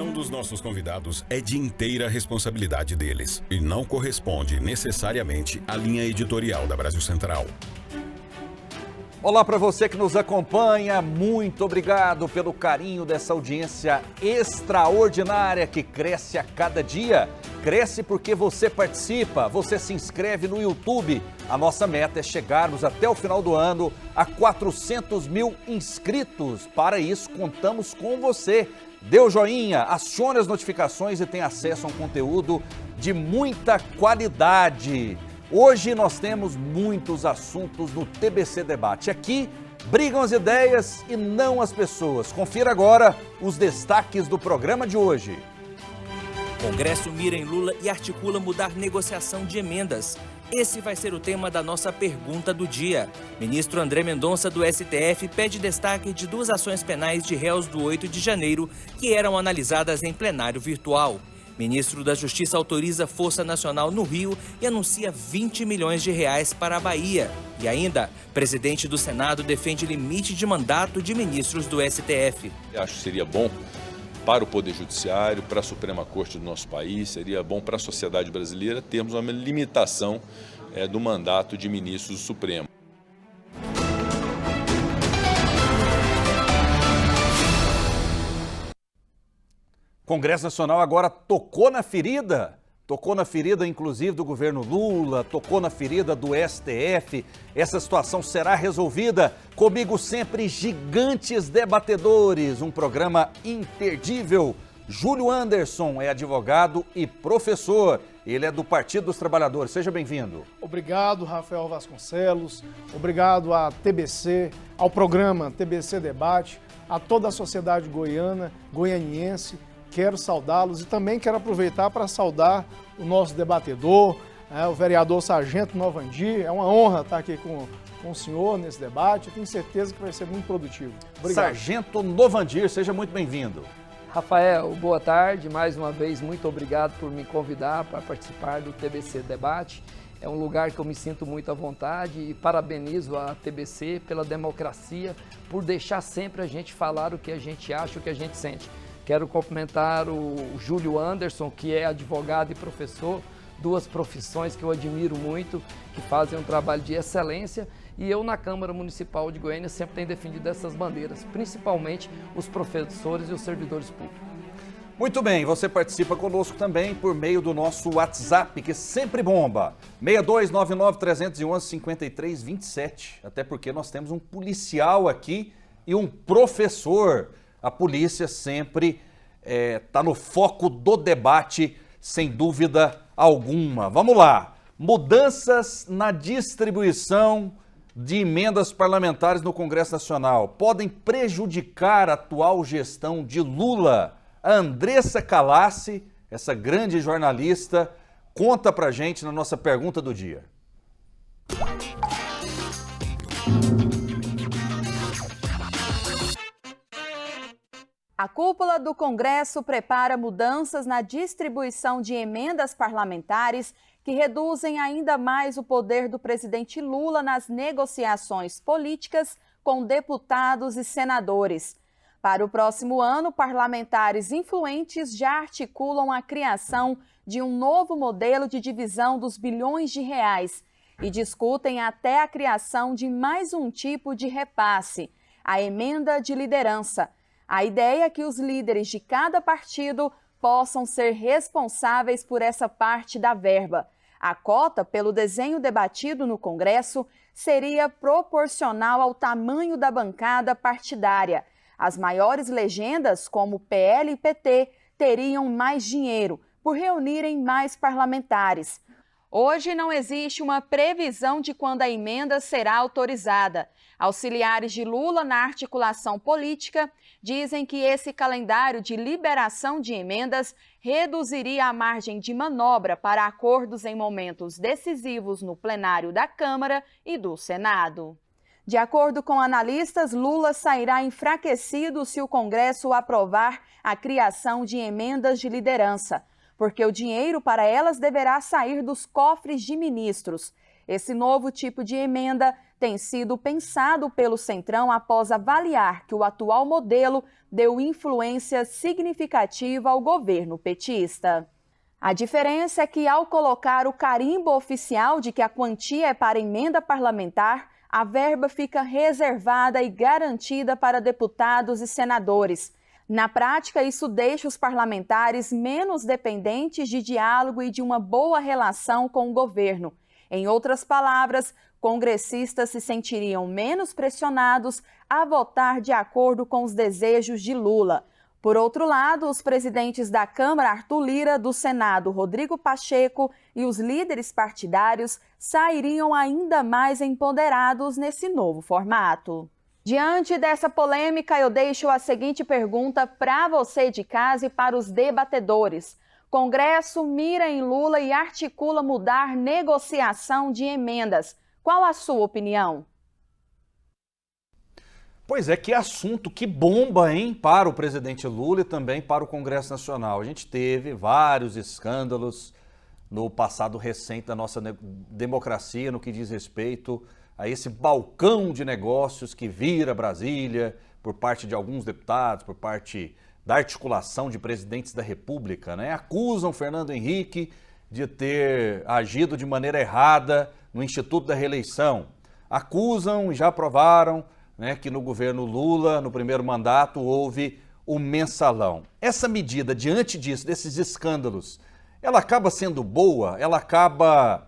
seleção dos nossos convidados é de inteira responsabilidade deles e não corresponde necessariamente à linha editorial da Brasil Central. Olá para você que nos acompanha, muito obrigado pelo carinho dessa audiência extraordinária que cresce a cada dia. Cresce porque você participa, você se inscreve no YouTube. A nossa meta é chegarmos até o final do ano a 400 mil inscritos. Para isso, contamos com você. Dê o joinha, acione as notificações e tenha acesso a um conteúdo de muita qualidade. Hoje nós temos muitos assuntos no TBC Debate. Aqui brigam as ideias e não as pessoas. Confira agora os destaques do programa de hoje. Congresso mira em Lula e articula mudar negociação de emendas. Esse vai ser o tema da nossa pergunta do dia. Ministro André Mendonça, do STF, pede destaque de 2 ações penais de réus do 8 de janeiro que eram analisadas em plenário virtual. Ministro da Justiça autoriza Força Nacional no Rio e anuncia 20 milhões de reais para a Bahia. E ainda, presidente do Senado defende limite de mandato de ministros do STF. Acho que seria bom para o Poder Judiciário, para a Suprema Corte do nosso país, seria bom para a sociedade brasileira termos uma limitação do mandato de ministros do Supremo. Congresso Nacional agora tocou na ferida inclusive do governo Lula, tocou na ferida do STF. Essa situação será resolvida. Comigo sempre, gigantes debatedores, um programa imperdível. Júlio Anderson é advogado e professor. Ele é do Partido dos Trabalhadores. Seja bem-vindo. Obrigado, Rafael Vasconcelos. Obrigado à TBC, ao programa TBC Debate, a toda a sociedade goianiense. Quero saudá-los e também quero aproveitar para saudar o nosso debatedor, o vereador Sargento Novandir. É uma honra estar aqui com o senhor nesse debate. Eu tenho certeza que vai ser muito produtivo. Obrigado. Sargento Novandir, seja muito bem-vindo. Rafael, boa tarde. Mais uma vez, muito obrigado por me convidar para participar do TBC Debate. É um lugar que eu me sinto muito à vontade e parabenizo a TBC pela democracia, por deixar sempre a gente falar o que a gente acha, o que a gente sente. Quero cumprimentar o Júlio Anderson, que é advogado e professor, 2 profissões que eu admiro muito, que fazem um trabalho de excelência. E eu, na Câmara Municipal de Goiânia, sempre tenho defendido essas bandeiras, principalmente os professores e os servidores públicos. Muito bem, você participa conosco também por meio do nosso WhatsApp, que sempre bomba, 6299-311-5327, até porque nós temos um policial aqui e um professor. A polícia sempre está no foco do debate, sem dúvida alguma. Vamos lá. Mudanças na distribuição de emendas parlamentares no Congresso Nacional podem prejudicar a atual gestão de Lula. A Andressa Calassi, essa grande jornalista, conta pra gente na nossa pergunta do dia. A cúpula do Congresso prepara mudanças na distribuição de emendas parlamentares que reduzem ainda mais o poder do presidente Lula nas negociações políticas com deputados e senadores. Para o próximo ano, parlamentares influentes já articulam a criação de um novo modelo de divisão dos bilhões de reais e discutem até a criação de mais um tipo de repasse, a emenda de liderança. A ideia é que os líderes de cada partido possam ser responsáveis por essa parte da verba. A cota, pelo desenho debatido no Congresso, seria proporcional ao tamanho da bancada partidária. As maiores legendas, como PL e PT, teriam mais dinheiro, por reunirem mais parlamentares. Hoje não existe uma previsão de quando a emenda será autorizada. Auxiliares de Lula na articulação política dizem que esse calendário de liberação de emendas reduziria a margem de manobra para acordos em momentos decisivos no plenário da Câmara e do Senado. De acordo com analistas, Lula sairá enfraquecido se o Congresso aprovar a criação de emendas de liderança, porque o dinheiro para elas deverá sair dos cofres de ministros. Esse novo tipo de emenda tem sido pensado pelo Centrão após avaliar que o atual modelo deu influência significativa ao governo petista. A diferença é que, ao colocar o carimbo oficial de que a quantia é para emenda parlamentar, a verba fica reservada e garantida para deputados e senadores. Na prática, isso deixa os parlamentares menos dependentes de diálogo e de uma boa relação com o governo. Em outras palavras, congressistas se sentiriam menos pressionados a votar de acordo com os desejos de Lula. Por outro lado, os presidentes da Câmara, Arthur Lira, do Senado, Rodrigo Pacheco, e os líderes partidários sairiam ainda mais empoderados nesse novo formato. Diante dessa polêmica, eu deixo a seguinte pergunta para você de casa e para os debatedores. Congresso mira em Lula e articula mudar negociação de emendas. Qual a sua opinião? Pois é, que assunto, que bomba, hein, para o presidente Lula e também para o Congresso Nacional. A gente teve vários escândalos no passado recente da nossa democracia no que diz respeito a esse balcão de negócios que vira Brasília por parte de alguns deputados, por parte da articulação de presidentes da República, né? Acusam Fernando Henrique de ter agido de maneira errada no Instituto da Reeleição. Acusam e já aprovaram, né, que no governo Lula, no primeiro mandato, houve o mensalão. Essa medida, diante disso, desses escândalos, ela acaba sendo boa? Ela acaba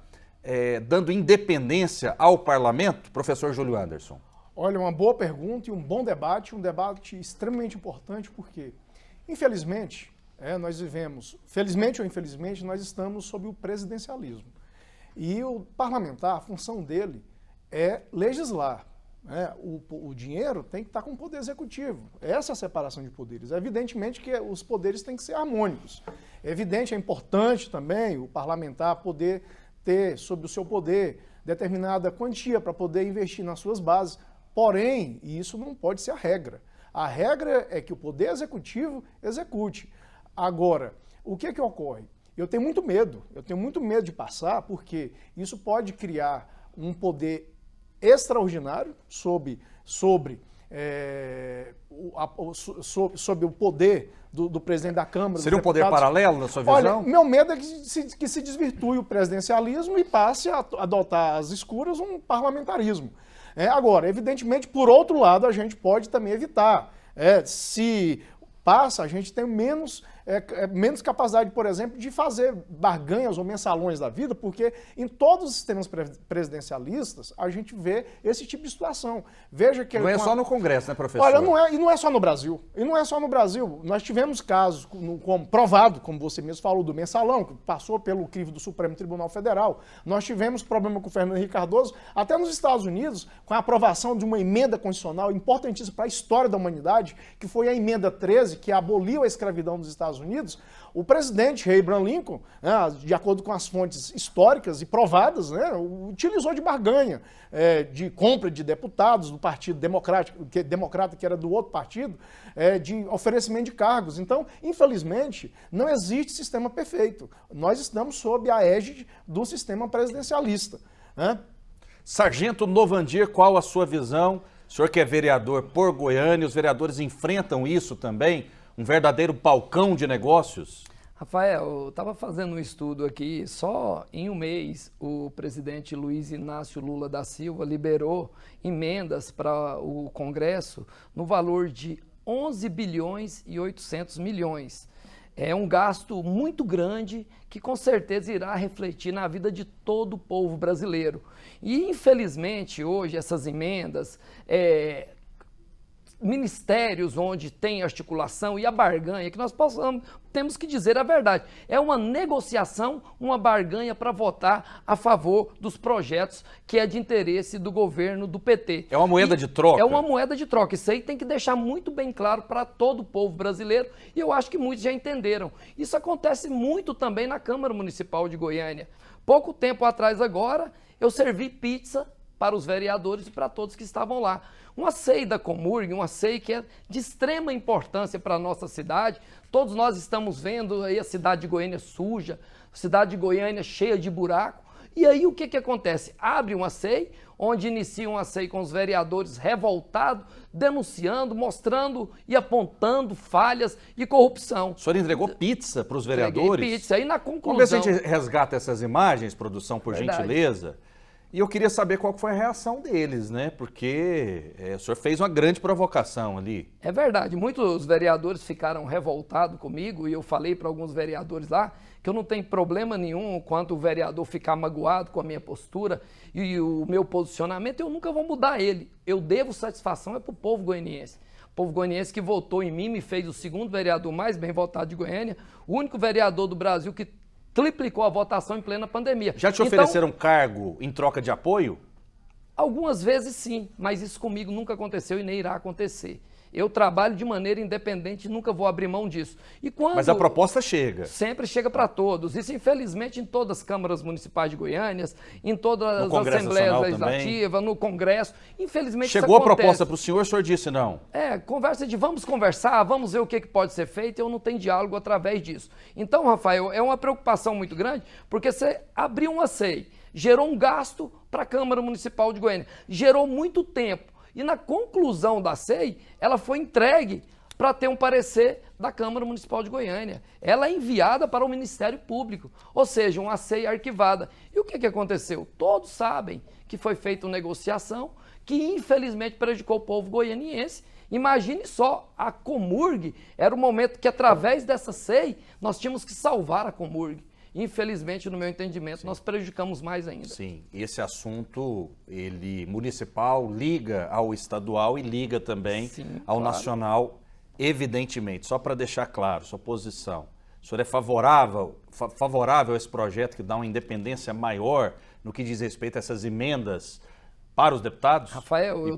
dando independência ao parlamento? Professor Júlio Anderson. Olha, uma boa pergunta e um bom debate, um debate extremamente importante, porque, infelizmente, nós vivemos, felizmente ou infelizmente, nós estamos sob o presidencialismo. E o parlamentar, a função dele é legislar. O dinheiro tem que estar com o poder executivo. Essa é a separação de poderes. Evidentemente que os poderes têm que ser harmônicos. É evidente, é importante também o parlamentar poder ter sob o seu poder determinada quantia para poder investir nas suas bases. Porém, isso não pode ser a regra. A regra é que o poder executivo execute. Agora, o que ocorre? Eu tenho muito medo de passar, porque isso pode criar um poder extraordinário sobre o poder do presidente da Câmara. Seria um poder paralelo na sua visão? Olha, meu medo é que se desvirtue o presidencialismo e passe a adotar às escuras um parlamentarismo. Agora, evidentemente, por outro lado, a gente pode também evitar. Se passa, a gente tem menos capacidade, por exemplo, de fazer barganhas ou mensalões da vida, porque em todos os sistemas presidencialistas a gente vê esse tipo de situação. Veja que não é só no Congresso, né, professor? Olha, não é só no Brasil. E não é só no Brasil. Nós tivemos casos provado, como você mesmo falou, do mensalão, que passou pelo crivo do Supremo Tribunal Federal. Nós tivemos problema com o Fernando Henrique Cardoso, até nos Estados Unidos, com a aprovação de uma emenda constitucional importantíssima para a história da humanidade, que foi a emenda 13, que aboliu a escravidão nos Estados Unidos. O presidente Abraham Lincoln, de acordo com as fontes históricas e provadas, utilizou de barganha, de compra de deputados do Partido Democrata, que era do outro partido, de oferecimento de cargos. Então, infelizmente, não existe sistema perfeito. Nós estamos sob a égide do sistema presidencialista. Sargento Novandir, qual a sua visão? O senhor que é vereador por Goiânia, os vereadores enfrentam isso também? Um verdadeiro balcão de negócios? Rafael, eu estava fazendo um estudo aqui, só em um mês o presidente Luiz Inácio Lula da Silva liberou emendas para o Congresso no valor de 11 bilhões e 800 milhões. É um gasto muito grande que com certeza irá refletir na vida de todo o povo brasileiro. E infelizmente hoje essas emendas, ministérios onde tem articulação e a barganha, que nós temos que dizer a verdade, é uma negociação, uma barganha para votar a favor dos projetos que é de interesse do governo do PT. É uma moeda de troca? É uma moeda de troca. Isso aí tem que deixar muito bem claro para todo o povo brasileiro e eu acho que muitos já entenderam. Isso acontece muito também na Câmara Municipal de Goiânia. Pouco tempo atrás agora, eu servi pizza para os vereadores e para todos que estavam lá. Uma CEI da Comurg, uma CEI que é de extrema importância para a nossa cidade. Todos nós estamos vendo aí a cidade de Goiânia suja, a cidade de Goiânia cheia de buraco. E aí o que acontece? Abre uma SEI, onde inicia uma SEI com os vereadores revoltados, denunciando, mostrando e apontando falhas e corrupção. O senhor entregou pizza para os vereadores? Entreguei pizza. Aí na conclusão... Vamos ver se a gente resgata essas imagens, produção, por Verdade. gentileza. E eu queria saber qual foi a reação deles, né? Porque o senhor fez uma grande provocação ali. É verdade, muitos vereadores ficaram revoltados comigo e eu falei para alguns vereadores lá que eu não tenho problema nenhum quanto o vereador ficar magoado com a minha postura e o meu posicionamento, eu nunca vou mudar ele. Eu devo satisfação para o povo goianiense. O povo goianiense que votou em mim, me fez o segundo vereador mais bem votado de Goiânia, o único vereador do Brasil que triplicou a votação em plena pandemia. Já te ofereceram cargo em troca de apoio? Algumas vezes sim, mas isso comigo nunca aconteceu e nem irá acontecer. Eu trabalho de maneira independente e nunca vou abrir mão disso. E quando... Mas a proposta chega. Sempre chega para todos. Isso, infelizmente, em todas as câmaras municipais de Goiânia, em todas as assembleias legislativas, no Congresso. Infelizmente, chegou isso a proposta para o senhor disse não? Conversa de vamos conversar, vamos ver o que pode ser feito, eu não tenho diálogo através disso. Então, Rafael, é uma preocupação muito grande, porque você abriu uma SEI, gerou um gasto para a Câmara Municipal de Goiânia, gerou muito tempo. E na conclusão da SEI, ela foi entregue para ter um parecer da Câmara Municipal de Goiânia. Ela é enviada para o Ministério Público, ou seja, uma SEI arquivada. E o que aconteceu? Todos sabem que foi feita uma negociação que infelizmente prejudicou o povo goianiense. Imagine só, a Comurg era o momento que através dessa SEI nós tínhamos que salvar a Comurg. Infelizmente, no meu entendimento, nós prejudicamos mais ainda. Sim, esse assunto, ele municipal liga ao estadual e liga também ao nacional, evidentemente. Só para deixar claro, sua posição. O senhor é favorável a esse projeto que dá uma independência maior no que diz respeito a essas emendas para os deputados? Rafael, eu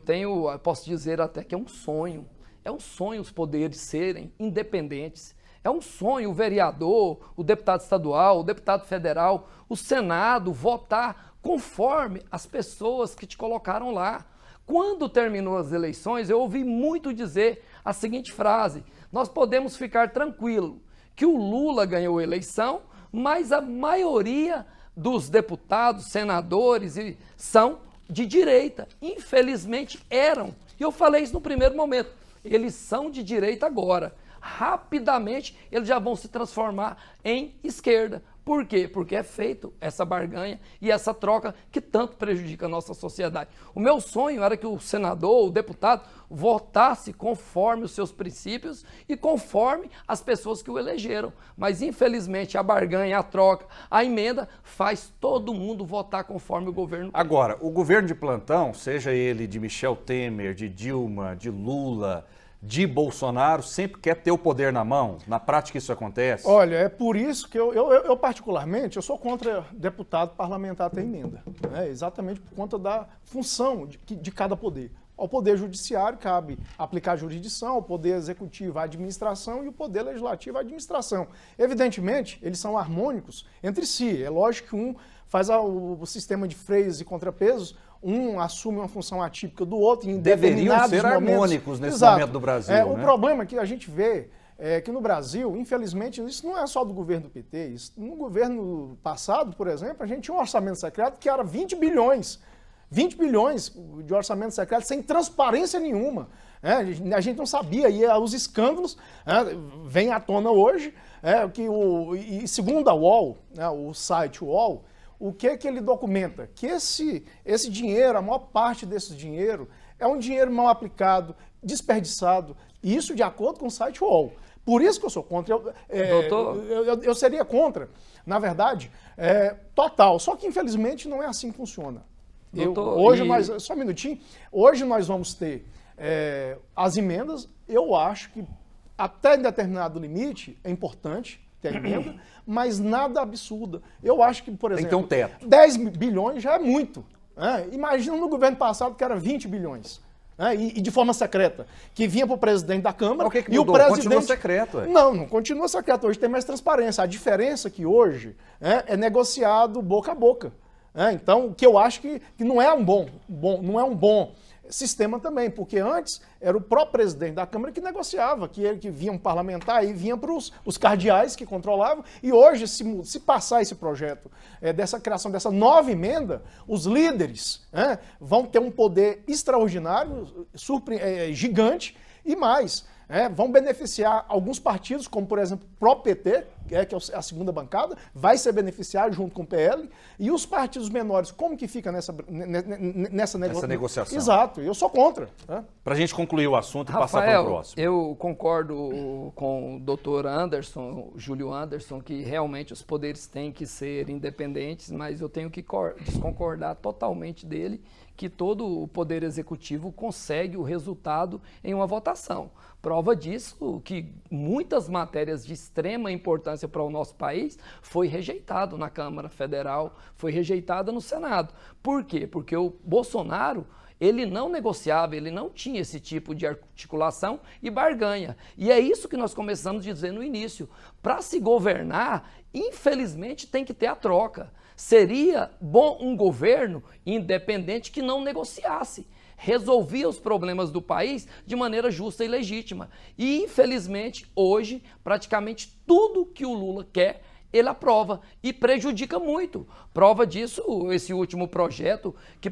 posso dizer até que é um sonho. É um sonho os poderes serem independentes. É um sonho o vereador, o deputado estadual, o deputado federal, o Senado votar conforme as pessoas que te colocaram lá. Quando terminou as eleições, eu ouvi muito dizer a seguinte frase: nós podemos ficar tranquilos que o Lula ganhou a eleição, mas a maioria dos deputados, senadores são de direita. Infelizmente eram. E eu falei isso no primeiro momento. Eles são de direita agora. Rapidamente eles já vão se transformar em esquerda. Por quê? Porque é feito essa barganha e essa troca que tanto prejudica a nossa sociedade. O meu sonho era que o senador, o deputado, votasse conforme os seus princípios e conforme as pessoas que o elegeram. Mas, infelizmente, a barganha, a troca, a emenda faz todo mundo votar conforme o governo quer. Agora, o governo de plantão, seja ele de Michel Temer, de Dilma, de Lula, de Bolsonaro, sempre quer ter o poder na mão? Na prática isso acontece? Olha, é por isso que eu particularmente, eu sou contra deputado parlamentar ter emenda. Né? Exatamente por conta da função de cada poder. Ao Poder Judiciário cabe aplicar a jurisdição, ao Poder Executivo a administração e o Poder Legislativo a administração. Evidentemente, eles são harmônicos entre si. É lógico que um faz o sistema de freios e contrapesos, um assume uma função atípica do outro em determinados deveriam ser momentos. Harmônicos nesse momento do Brasil. O problema que a gente vê é que no Brasil, infelizmente, isso não é só do governo do PT. No governo passado, por exemplo, a gente tinha um orçamento secreto que era 20 bilhões. 20 bilhões de orçamento secreto sem transparência nenhuma. A gente não sabia, e os escândalos vêm à tona hoje, e segundo a UOL, o site UOL, o que ele documenta? Que esse dinheiro, a maior parte desse dinheiro, é um dinheiro mal aplicado, desperdiçado, e isso de acordo com o site UOL. Por isso que eu sou contra. Eu seria contra, na verdade, total. Só que, infelizmente, não é assim que funciona. Só um minutinho. Hoje nós vamos ter as emendas. Eu acho que até em determinado limite é importante ter emenda, mas nada absurda. Eu acho que, por exemplo, tem que ter um teto. 10 bilhões já é muito. Imagina no governo passado que era 20 bilhões. E de forma secreta, que vinha para o presidente da Câmara. O que e mudou? O presidente Continua secreto. Não continua secreto. Hoje tem mais transparência. A diferença é que hoje é negociado boca a boca. Então, o que eu acho que não é um bom sistema também, porque antes era o próprio presidente da Câmara que negociava, que vinha um parlamentar e vinha para os cardeais que controlavam, e hoje, se passar esse projeto dessa criação dessa nova emenda, os líderes vão ter um poder extraordinário, gigante, e mais, vão beneficiar alguns partidos, como por exemplo o próprio PT, que é a segunda bancada, vai ser beneficiado junto com o PL, e os partidos menores, como que fica nessa negociação? Exato, eu sou contra. Para a gente concluir o assunto e Rafael, passar para o próximo. Eu concordo com o doutor Anderson, Júlio Anderson, que realmente os poderes têm que ser independentes, mas eu tenho que desconcordar totalmente dele, que todo o poder executivo consegue o resultado em uma votação. Prova disso que muitas matérias de extrema importância para o nosso país foi rejeitado na Câmara Federal, foi rejeitada no Senado. Por quê? Porque o Bolsonaro, ele não negociava, ele não tinha esse tipo de articulação e barganha. E é isso que nós começamos a dizer no início. Para se governar, infelizmente tem que ter a troca. Seria bom um governo independente que não negociasse, resolvia os problemas do país de maneira justa e legítima. E, infelizmente, hoje, praticamente tudo que o Lula quer, ele aprova e prejudica muito. Prova disso, esse último projeto que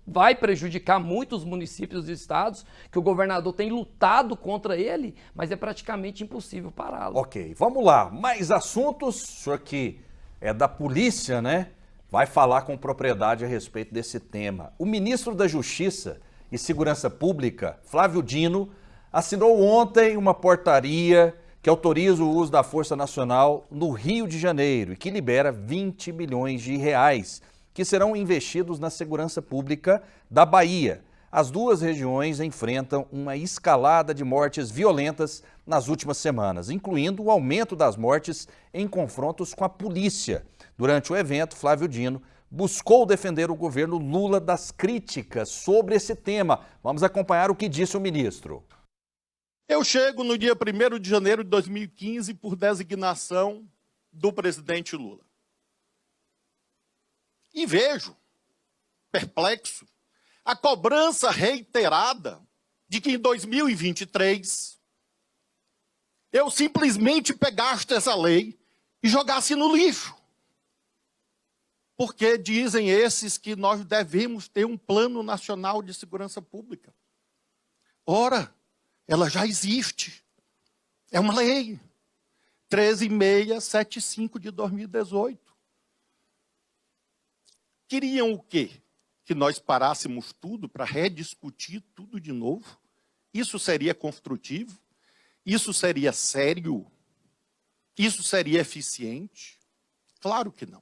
vai prejudicar muitos municípios e estados, que o governador tem lutado contra ele, mas é praticamente impossível pará-lo. Ok, vamos lá. Mais assuntos, o senhor que é da polícia, né? Vai falar com propriedade a respeito desse tema. O ministro da Justiça e Segurança Pública, Flávio Dino, assinou ontem uma portaria que autoriza o uso da Força Nacional no Rio de Janeiro e que libera 20 milhões de reais, que serão investidos na segurança pública da Bahia. As duas regiões enfrentam uma escalada de mortes violentas nas últimas semanas, incluindo o aumento das mortes em confrontos com a polícia. Durante o evento, Flávio Dino buscou defender o governo Lula das críticas sobre esse tema. Vamos acompanhar o que disse o ministro. Eu chego no dia 1º de janeiro de 2015 por designação do presidente Lula. E vejo, perplexo, a cobrança reiterada de que em 2023 eu simplesmente pegasse essa lei e jogasse no lixo. Porque dizem esses que nós devemos ter um plano nacional de segurança pública. Ora, ela já existe. É uma lei. 13.675 de 2018. Queriam o quê? Que nós parássemos tudo para rediscutir tudo de novo? Isso seria construtivo? Isso seria sério? Isso seria eficiente? Claro que não.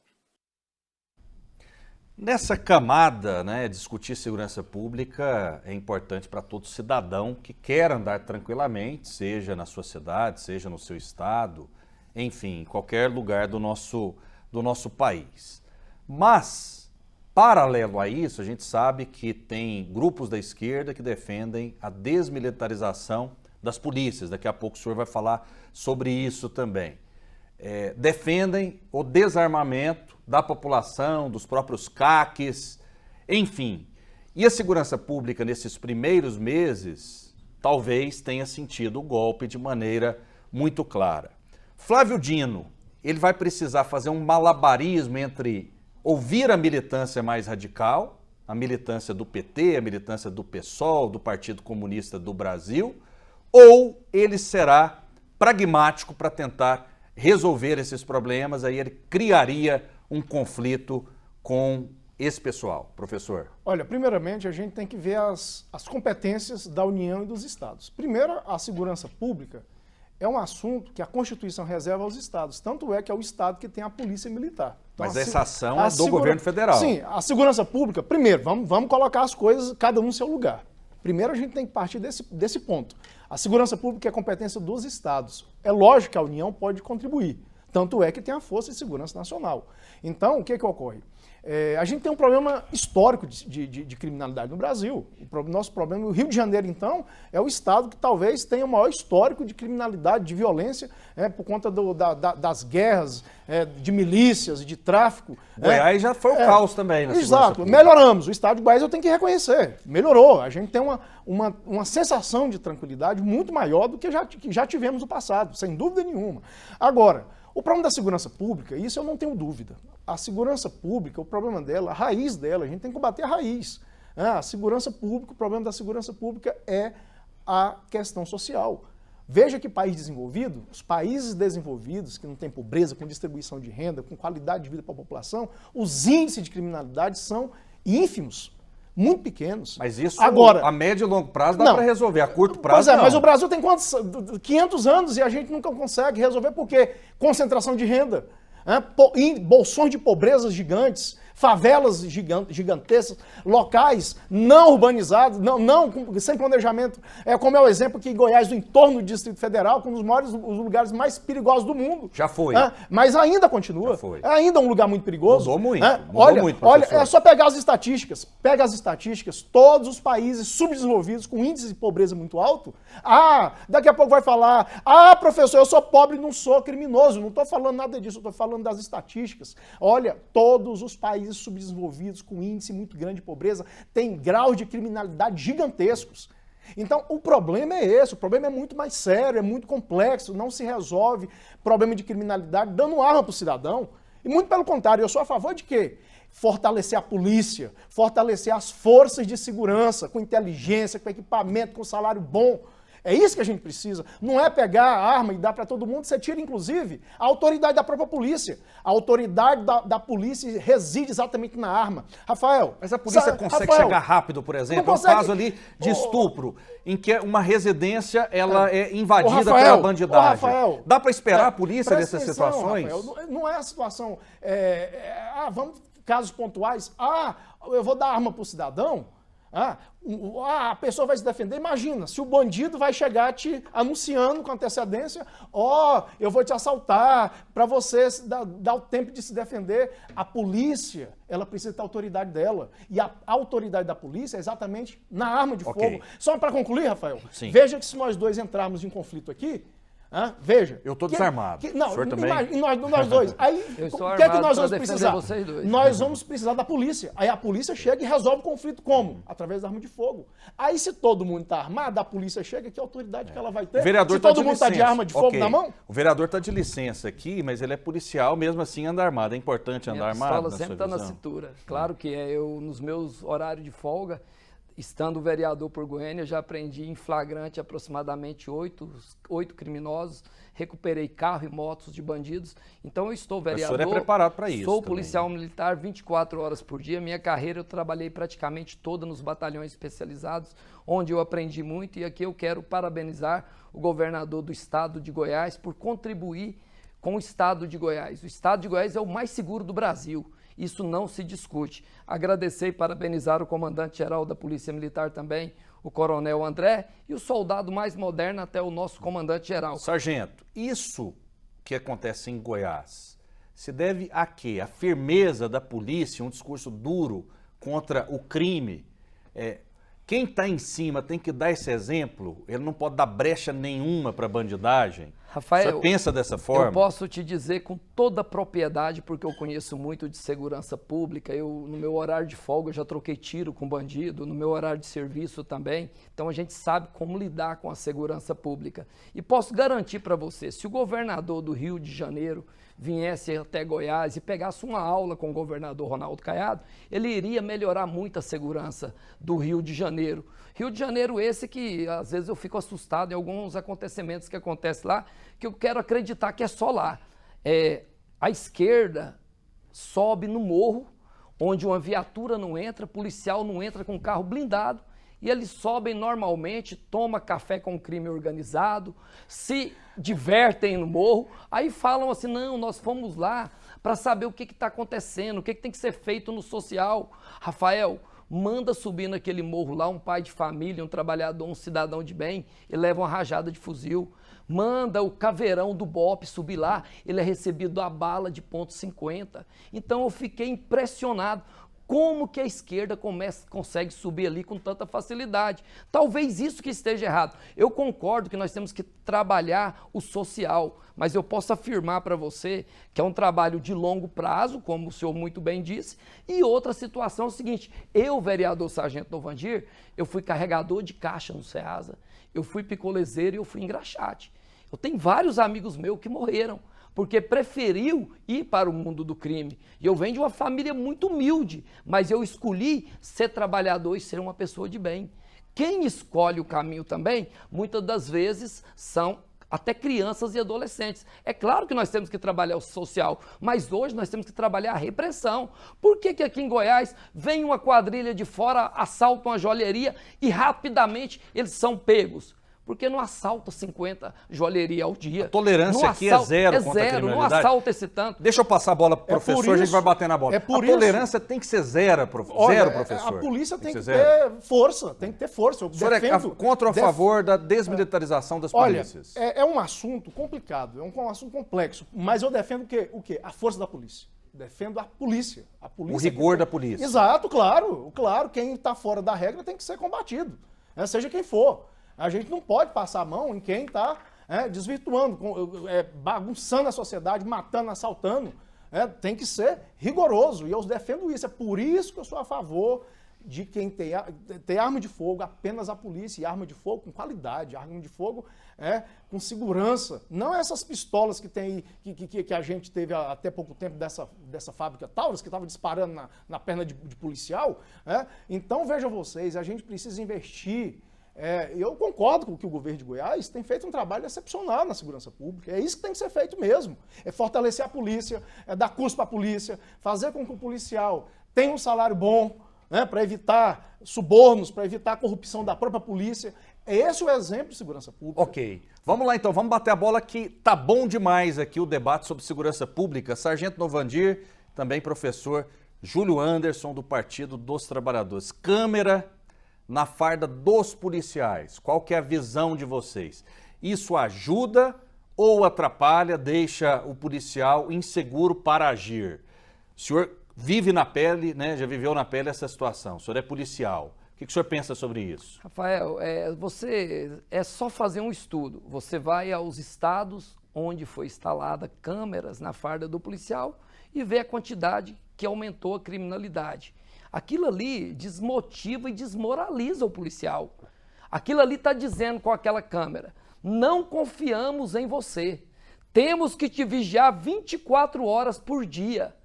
Nessa camada, discutir segurança pública é importante para todo cidadão que quer andar tranquilamente, seja na sua cidade, seja no seu estado, enfim, em qualquer lugar do nosso país. Mas, paralelo a isso, a gente sabe que tem grupos da esquerda que defendem a desmilitarização das polícias. Daqui a pouco o senhor vai falar sobre isso também. Defendem o desarmamento da população, dos próprios CACs, enfim. E a segurança pública nesses primeiros meses talvez tenha sentido o golpe de maneira muito clara. Flávio Dino, ele vai precisar fazer um malabarismo entre ouvir a militância mais radical, a militância do PT, a militância do PSOL, do Partido Comunista do Brasil, ou ele será pragmático para tentar resolver esses problemas, aí ele criaria um conflito com esse pessoal. Professor. Olha, primeiramente a gente tem que ver as competências da União e dos estados. Primeiro, a segurança pública é um assunto que a Constituição reserva aos estados, tanto é que é o estado que tem a polícia militar. Então, mas essa ação é do governo federal. Sim, a segurança pública, primeiro, vamos colocar as coisas, cada um no seu lugar. Primeiro a gente tem que partir desse ponto. A segurança pública é competência dos estados. É lógico que a União pode contribuir. Tanto é que tem a Força de Segurança Nacional. Então, o que ocorre? A gente tem um problema histórico de criminalidade no Brasil. Nosso problema, o Rio de Janeiro, então, é o estado que talvez tenha o maior histórico de criminalidade, de violência, por conta das guerras, de milícias, de tráfico. Goiás já foi o caos também. Na Exato, melhoramos. O estado de Goiás eu tenho que reconhecer, melhorou. A gente tem uma sensação de tranquilidade muito maior do que já tivemos no passado, sem dúvida nenhuma. Agora, o problema da segurança pública, isso eu não tenho dúvida. A segurança pública, o problema dela, a raiz dela, a gente tem que combater a raiz. A segurança pública, o problema da segurança pública é a questão social. Veja que país desenvolvido, os países desenvolvidos, que não têm pobreza, com distribuição de renda, com qualidade de vida para a população, os índices de criminalidade são ínfimos, muito pequenos. Mas isso, agora, a médio e longo prazo dá para resolver, a curto prazo não. Mas o Brasil tem quantos? 500 anos e a gente nunca consegue resolver por quê? Concentração de renda, bolsões de pobreza gigantes, favelas gigantescas, locais não urbanizados, sem planejamento. Como é o exemplo que em Goiás, no entorno do Distrito Federal, com os lugares mais perigosos do mundo. Já foi. Mas ainda continua. Já foi. É ainda um lugar muito perigoso. Mudou muito. Olha, é só pegar as estatísticas. Pega as estatísticas, todos os países subdesenvolvidos com índice de pobreza muito alto. Daqui a pouco vai falar, professor, eu sou pobre e não sou criminoso. Não estou falando nada disso, eu estou falando das estatísticas. Olha, todos os países subdesenvolvidos com índice muito grande de pobreza têm graus de criminalidade gigantescos. Então, o problema é esse, o problema é muito mais sério, é muito complexo, não se resolve problema de criminalidade dando arma para o cidadão. E muito pelo contrário, eu sou a favor de quê? Fortalecer a polícia, fortalecer as forças de segurança, com inteligência, com equipamento, com salário bom. É isso que a gente precisa. Não é pegar a arma e dar para todo mundo. Você tira, inclusive, a autoridade da própria polícia. A autoridade da polícia reside exatamente na arma. Rafael... Mas a polícia consegue chegar rápido, por exemplo? É um caso ali de estupro, em que uma residência ela é invadida pela bandidagem. Rafael, dá para esperar a polícia nessas situações? Rafael, não é a situação... vamos, casos pontuais. Eu vou dar arma para o cidadão... a pessoa vai se defender. Imagina, se o bandido vai chegar te anunciando com antecedência, eu vou te assaltar, para você dar o tempo de se defender. A polícia, ela precisa ter a autoridade dela. E a autoridade da polícia é exatamente na arma de fogo. Só para concluir, Rafael, veja que se nós dois entrarmos em conflito aqui, veja. Eu estou desarmado. O senhor também? Nós dois. Aí, o que é que nós vamos precisar? Nós vamos precisar da polícia. Aí a polícia chega e resolve o conflito como? Através da arma de fogo. Aí se todo mundo está armado, a polícia chega, que autoridade que ela vai ter? Se todo mundo está de arma de fogo na mão? O vereador está de licença aqui, mas ele é policial, mesmo assim anda armado. É importante andar armado? A pistola sempre está na cintura. Claro que eu, nos meus horários de folga, estando vereador por Goiânia, já aprendi em flagrante aproximadamente 8 criminosos, recuperei carro e motos de bandidos. Então eu estou vereador. O senhor é preparado para isso. Sou policial militar 24 horas por dia. Minha carreira eu trabalhei praticamente toda nos batalhões especializados, onde eu aprendi muito, e aqui eu quero parabenizar o governador do estado de Goiás por contribuir com o estado de Goiás. O estado de Goiás é o mais seguro do Brasil. Isso não se discute. Agradecer e parabenizar o comandante-geral da Polícia Militar também, o coronel André, e o soldado mais moderno até o nosso comandante-geral. Sargento, isso que acontece em Goiás se deve a quê? A firmeza da polícia, um discurso duro contra o crime. Quem está em cima tem que dar esse exemplo, ele não pode dar brecha nenhuma para a bandidagem. Rafael, você pensa dessa forma? Eu posso te dizer com toda a propriedade, porque eu conheço muito de segurança pública. No meu horário de folga, eu já troquei tiro com bandido, no meu horário de serviço também. Então a gente sabe como lidar com a segurança pública. E posso garantir para você, se o governador do Rio de Janeiro viesse até Goiás e pegasse uma aula com o governador Ronaldo Caiado, ele iria melhorar muito a segurança do Rio de Janeiro. Rio de Janeiro esse que, às vezes, eu fico assustado em alguns acontecimentos que acontecem lá, que eu quero acreditar que é só lá. A esquerda sobe no morro, onde uma viatura não entra, policial não entra com carro blindado, e eles sobem normalmente, tomam café com crime organizado, se divertem no morro, aí falam assim, não, nós fomos lá para saber o que está acontecendo, o que tem que ser feito no social. Rafael, manda subir naquele morro lá um pai de família, um trabalhador, um cidadão de bem, ele leva uma rajada de fuzil. Manda o caveirão do BOPE subir lá, ele é recebido a bala de .50. Então eu fiquei impressionado. Como que a esquerda consegue subir ali com tanta facilidade? Talvez isso que esteja errado. Eu concordo que nós temos que trabalhar o social, mas eu posso afirmar para você que é um trabalho de longo prazo, como o senhor muito bem disse, e outra situação é o seguinte, eu, vereador Sargento Novandir, eu fui carregador de caixa no Ceasa, eu fui picolezeiro e eu fui engraxate. Eu tenho vários amigos meus que morreram, porque preferiu ir para o mundo do crime. E eu venho de uma família muito humilde, mas eu escolhi ser trabalhador e ser uma pessoa de bem. Quem escolhe o caminho também, muitas das vezes, são até crianças e adolescentes. É claro que nós temos que trabalhar o social, mas hoje nós temos que trabalhar a repressão. Por que aqui em Goiás vem uma quadrilha de fora, assalta uma joalheria e rapidamente eles são pegos? Porque não assalta 50 joalheria ao dia. A tolerância aqui é zero contra a criminalidade. Não assalta esse tanto. Deixa eu passar a bola para o professor, a gente vai bater na bola. A tolerância tem que ser zero, professor. A polícia tem que ter força, tem que ter força. O senhor é contra ou a favor da desmilitarização das polícias? É um assunto complicado, é um assunto complexo, mas eu defendo o quê? A força da polícia. Defendo a polícia. O rigor da polícia. Exato, claro. Quem está fora da regra tem que ser combatido, seja quem for. A gente não pode passar a mão em quem está desvirtuando, bagunçando a sociedade, matando, assaltando. Tem que ser rigoroso e eu defendo isso. É por isso que eu sou a favor de quem tem arma de fogo, apenas a polícia, e arma de fogo com qualidade, arma de fogo com segurança. Não essas pistolas que tem que a gente teve até pouco tempo dessa fábrica Taurus, que estava disparando na perna de policial. Então, vejam vocês, a gente precisa investir. Eu concordo com que o governo de Goiás tem feito um trabalho excepcional na segurança pública. É isso que tem que ser feito mesmo. É fortalecer a polícia, dar curso para a polícia, fazer com que o policial tenha um salário bom, para evitar subornos, para evitar a corrupção da própria polícia. Esse é o exemplo de segurança pública. Ok. Vamos lá então, vamos bater a bola que tá bom demais aqui o debate sobre segurança pública. Sargento Novandir, também professor Júlio Anderson, do Partido dos Trabalhadores. Câmera na farda dos policiais. Qual que é a visão de vocês? Isso ajuda ou atrapalha, deixa o policial inseguro para agir? O senhor vive na pele, já viveu na pele essa situação. O senhor é policial. O que o senhor pensa sobre isso? Rafael, é só fazer um estudo. Você vai aos estados onde foi instalada câmeras na farda do policial e vê a quantidade que aumentou a criminalidade. Aquilo ali desmotiva e desmoraliza o policial. Aquilo ali está dizendo com aquela câmera, não confiamos em você, temos que te vigiar 24 horas por dia.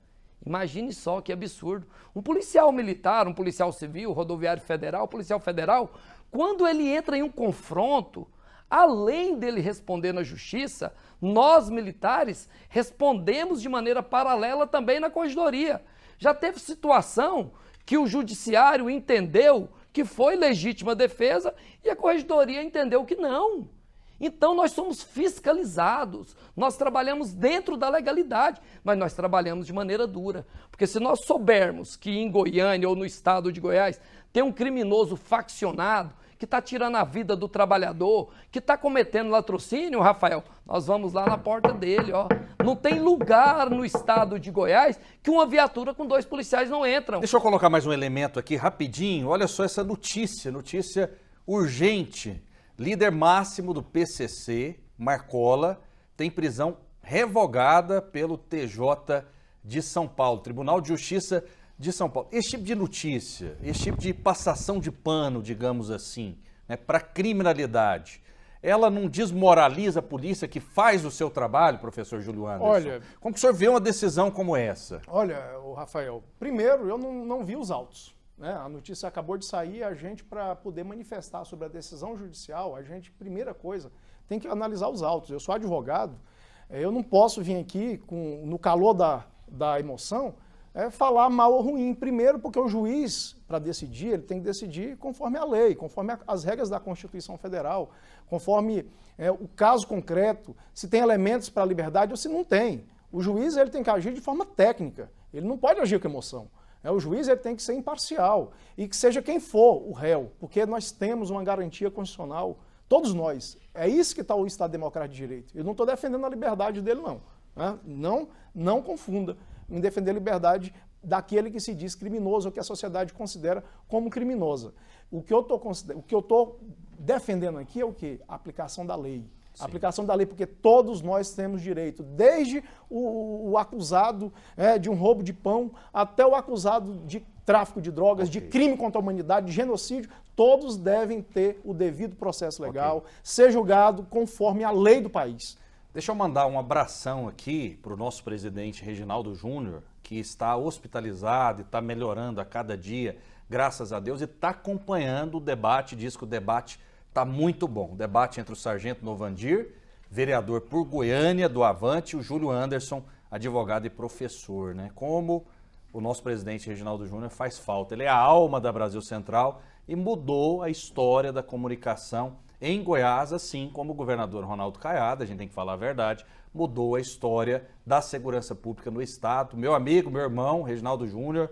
Imagine só que absurdo. Um policial militar, um policial civil, rodoviário federal, policial federal, quando ele entra em um confronto, além dele responder na justiça, nós militares respondemos de maneira paralela também na corregedoria. Já teve situação que o judiciário entendeu que foi legítima defesa e a corregedoria entendeu que não. Então nós somos fiscalizados, nós trabalhamos dentro da legalidade, mas nós trabalhamos de maneira dura. Porque se nós soubermos que em Goiânia ou no estado de Goiás tem um criminoso faccionado que está tirando a vida do trabalhador, que está cometendo latrocínio, Rafael, nós vamos lá na porta dele, ó. Não tem lugar no estado de Goiás que uma viatura com 2 policiais não entram. Deixa eu colocar mais um elemento aqui rapidinho. Olha só essa notícia urgente. Líder máximo do PCC, Marcola, tem prisão revogada pelo TJ de São Paulo, Tribunal de Justiça de São Paulo. Esse tipo de notícia, esse tipo de passação de pano, digamos assim, para criminalidade, ela não desmoraliza a polícia que faz o seu trabalho, professor Júlio Anderson? Olha, como que o senhor vê uma decisão como essa? Olha, Rafael, primeiro, eu não vi os autos. A notícia acabou de sair, a gente, para poder manifestar sobre a decisão judicial, a gente, primeira coisa, tem que analisar os autos. Eu sou advogado, eu não posso vir aqui, no calor da emoção, falar mal ou ruim. Primeiro, porque o juiz, para decidir, ele tem que decidir conforme a lei, conforme as regras da Constituição Federal, conforme o caso concreto, se tem elementos para a liberdade ou se não tem. O juiz ele tem que agir de forma técnica, ele não pode agir com emoção. O juiz ele tem que ser imparcial e que seja quem for o réu, porque nós temos uma garantia constitucional, todos nós. É isso que está o Estado Democrático de Direito. Eu não estou defendendo a liberdade dele, não. Né? Não confunda em defender a liberdade daquele que se diz criminoso ou que a sociedade considera como criminosa. O que eu estou defendendo aqui é o quê? A aplicação da lei. Sim. A aplicação da lei, porque todos nós temos direito, desde o acusado de um roubo de pão até o acusado de tráfico de drogas, de crime contra a humanidade, de genocídio, todos devem ter o devido processo legal, ser julgado conforme a lei do país. Deixa eu mandar um abração aqui para o nosso presidente Reginaldo Júnior, que está hospitalizado e está melhorando a cada dia, graças a Deus, e está acompanhando o debate, diz que o debate está muito bom. O debate entre o sargento Novandir, vereador por Goiânia, do Avante, e o Júlio Anderson, advogado e professor, né? Como o nosso presidente Reginaldo Júnior faz falta. Ele é a alma da Brasil Central e mudou a história da comunicação em Goiás, assim como o governador Ronaldo Caiado, a gente tem que falar a verdade, mudou a história da segurança pública no estado. Meu amigo, meu irmão, Reginaldo Júnior,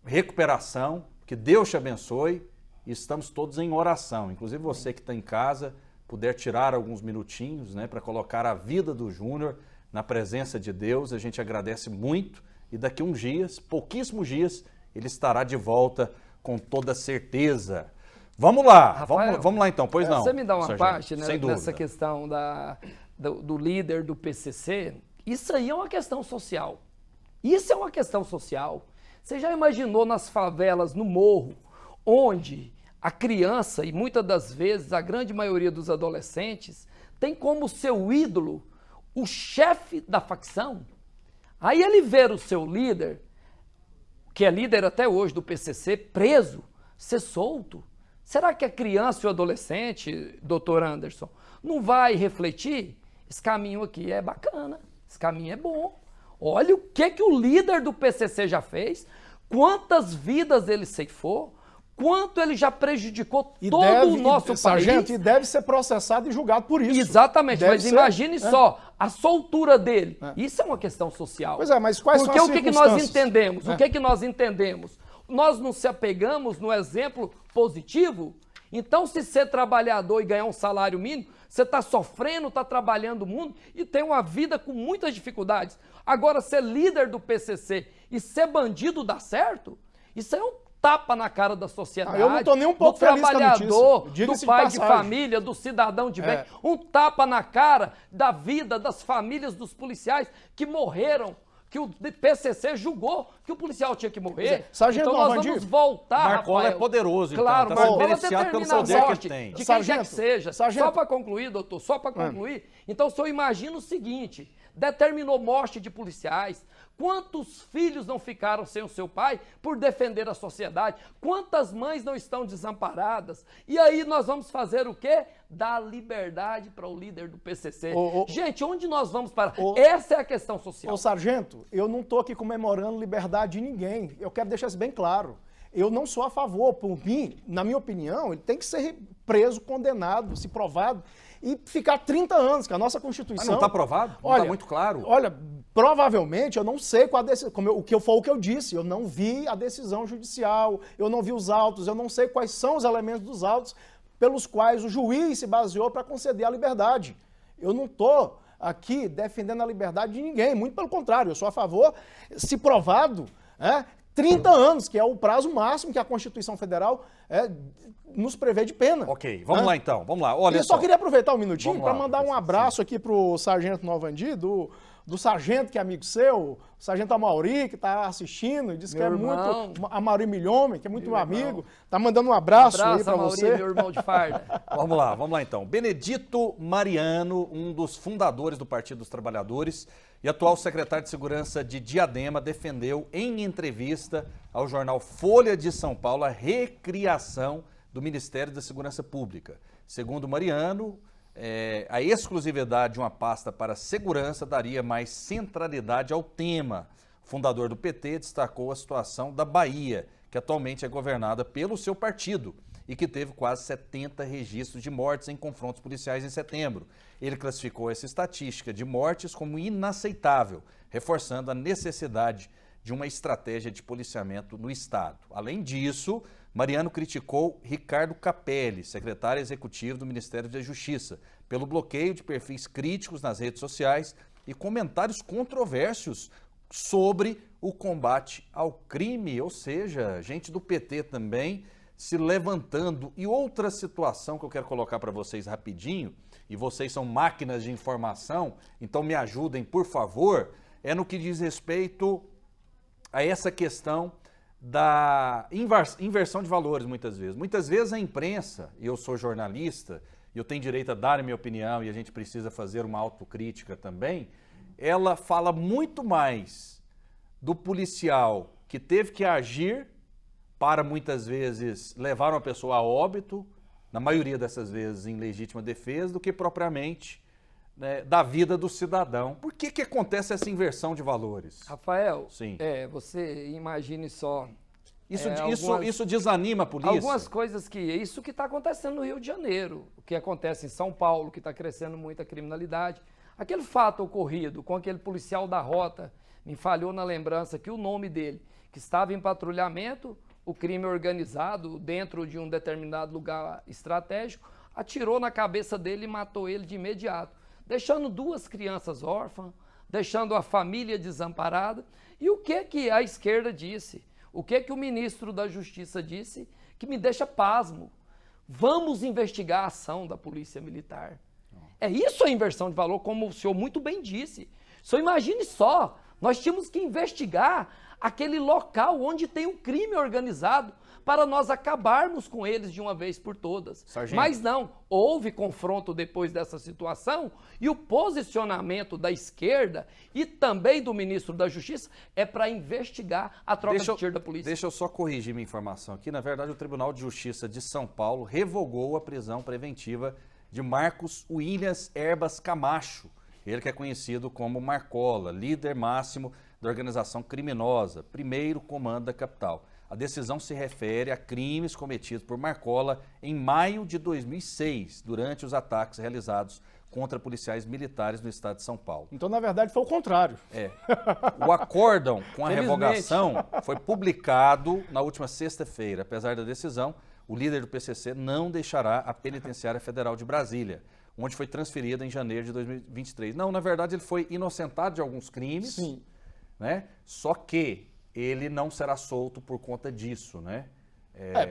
recuperação, que Deus te abençoe. Estamos todos em oração, inclusive você que está em casa, puder tirar alguns minutinhos, né, para colocar a vida do Júnior na presença de Deus, a gente agradece muito e daqui uns dias, pouquíssimos dias, ele estará de volta com toda certeza. Vamos lá, Rafael, vamos lá então, pois não. Você me dá uma sargento, parte, né, nessa questão do líder do PCC, isso aí é uma questão social. Isso é uma questão social. Você já imaginou nas favelas, no morro, onde a criança, e muitas das vezes a grande maioria dos adolescentes, tem como seu ídolo o chefe da facção? Aí ele ver o seu líder, que é líder até hoje do PCC, preso, ser solto. Será que a criança e o adolescente, doutor Anderson, não vai refletir? Esse caminho aqui é bacana, esse caminho é bom. Olha o que o líder do PCC já fez, quantas vidas ele ceifou, quanto ele já prejudicou o nosso país. Sargento, e deve ser processado e julgado por isso. Exatamente, mas imagine só, a soltura dele. Isso é uma questão social. Pois é, mas quais são as circunstâncias? Porque o que nós entendemos? O que nós entendemos? Nós não se apegamos no exemplo positivo? Então, se ser trabalhador e ganhar um salário mínimo, você está sofrendo, está trabalhando muito e tem uma vida com muitas dificuldades. Agora, ser líder do PCC e ser bandido dá certo? Isso é um tapa na cara da sociedade, eu não tô nem um pouco feliz com a notícia. Do trabalhador, do pai de família, do cidadão de bem. Um tapa na cara da vida das famílias dos policiais que morreram, que o PCC julgou que o policial tinha que morrer. Sargento então nós vamos voltar, Marcola é poderoso, claro, então. Marcola beneficiado pelo poder que ele tem. De quem quer que seja. Só para concluir, doutor, só para concluir. Então, o senhor imagina o seguinte, determinou morte de policiais. Quantos filhos não ficaram sem o seu pai por defender a sociedade? Quantas mães não estão desamparadas? E aí nós vamos fazer o quê? Dar liberdade para o líder do PCC. Gente, onde nós vamos parar? Essa é a questão social. Sargento, eu não estou aqui comemorando liberdade de ninguém. Eu quero deixar isso bem claro. Eu não sou a favor. Por mim, na minha opinião, ele tem que ser preso, condenado, se provado e ficar 30 anos, que a nossa Constituição... Mas não está provado? Não está muito claro? Olha, provavelmente, eu não sei qual a decisão, o que eu disse, eu não vi a decisão judicial, eu não vi os autos, eu não sei quais são os elementos dos autos pelos quais o juiz se baseou para conceder a liberdade. Eu não estou aqui defendendo a liberdade de ninguém, muito pelo contrário, eu sou a favor, se provado, 30 anos, que é o prazo máximo que a Constituição Federal nos prevê de pena. Ok, vamos lá então, vamos lá. Olha só queria aproveitar um minutinho para mandar um abraço aqui para o sargento Novandir, do sargento que é amigo seu, o sargento Amauri, que está assistindo, e disse que é muito... Amauri Milhomem, que é muito meu amigo, está mandando um abraço aí para você. Meu irmão de farda. Vamos lá então. Benedito Mariano, um dos fundadores do Partido dos Trabalhadores e atual secretário de Segurança de Diadema, defendeu em entrevista ao jornal Folha de São Paulo a recriação do Ministério da Segurança Pública. Segundo Mariano, a exclusividade de uma pasta para segurança daria mais centralidade ao tema. O fundador do PT destacou a situação da Bahia, que atualmente é governada pelo seu partido e que teve quase 70 registros de mortes em confrontos policiais em setembro. Ele classificou essa estatística de mortes como inaceitável, reforçando a necessidade de uma estratégia de policiamento no Estado. Além disso, Mariano criticou Ricardo Capelli, secretário executivo do Ministério da Justiça, pelo bloqueio de perfis críticos nas redes sociais e comentários controversos sobre o combate ao crime, ou seja, gente do PT também se levantando. E outra situação que eu quero colocar para vocês rapidinho, e vocês são máquinas de informação, então me ajudem, por favor, é no que diz respeito a essa questão da inversão de valores, muitas vezes. Muitas vezes a imprensa, e eu sou jornalista, e eu tenho direito a dar a minha opinião, e a gente precisa fazer uma autocrítica também, ela fala muito mais do policial que teve que agir para, muitas vezes, levar uma pessoa a óbito, na maioria dessas vezes em legítima defesa, do que propriamente, né, da vida do cidadão. Por que que acontece essa inversão de valores? Rafael, Sim. Você imagine só... Isso desanima a polícia? Algumas coisas isso que está acontecendo no Rio de Janeiro, o que acontece em São Paulo, que está crescendo muito a criminalidade. Aquele fato ocorrido com aquele policial da rota, me falhou na lembrança que o nome dele, que estava em patrulhamento, o crime organizado dentro de um determinado lugar estratégico, atirou na cabeça dele e matou ele de imediato, deixando 2 crianças órfãs, deixando a família desamparada. E o que a esquerda disse? O que o ministro da Justiça disse? Que me deixa pasmo. Vamos investigar a ação da Polícia Militar. É isso a inversão de valor, como o senhor muito bem disse. Só imagine só, nós tínhamos que investigar aquele local onde tem um crime organizado para nós acabarmos com eles de uma vez por todas. Sargento. Mas não, houve confronto depois dessa situação e o posicionamento da esquerda e também do ministro da Justiça é para investigar a troca de tiro da polícia. Deixa eu só corrigir minha informação aqui. Na verdade, o Tribunal de Justiça de São Paulo revogou a prisão preventiva de Marcos Williams Herbas Camacho, ele que é conhecido como Marcola, líder máximo da organização criminosa, primeiro comando da capital. A decisão se refere a crimes cometidos por Marcola em maio de 2006, durante os ataques realizados contra policiais militares no estado de São Paulo. Então, na verdade, foi o contrário. O acórdão com a revogação foi publicado na última sexta-feira. Apesar da decisão, o líder do PCC não deixará a Penitenciária Federal de Brasília, onde foi transferido em janeiro de 2023. Não, na verdade, ele foi inocentado de alguns crimes, Sim. Né? Só que ele não será solto por conta disso, né?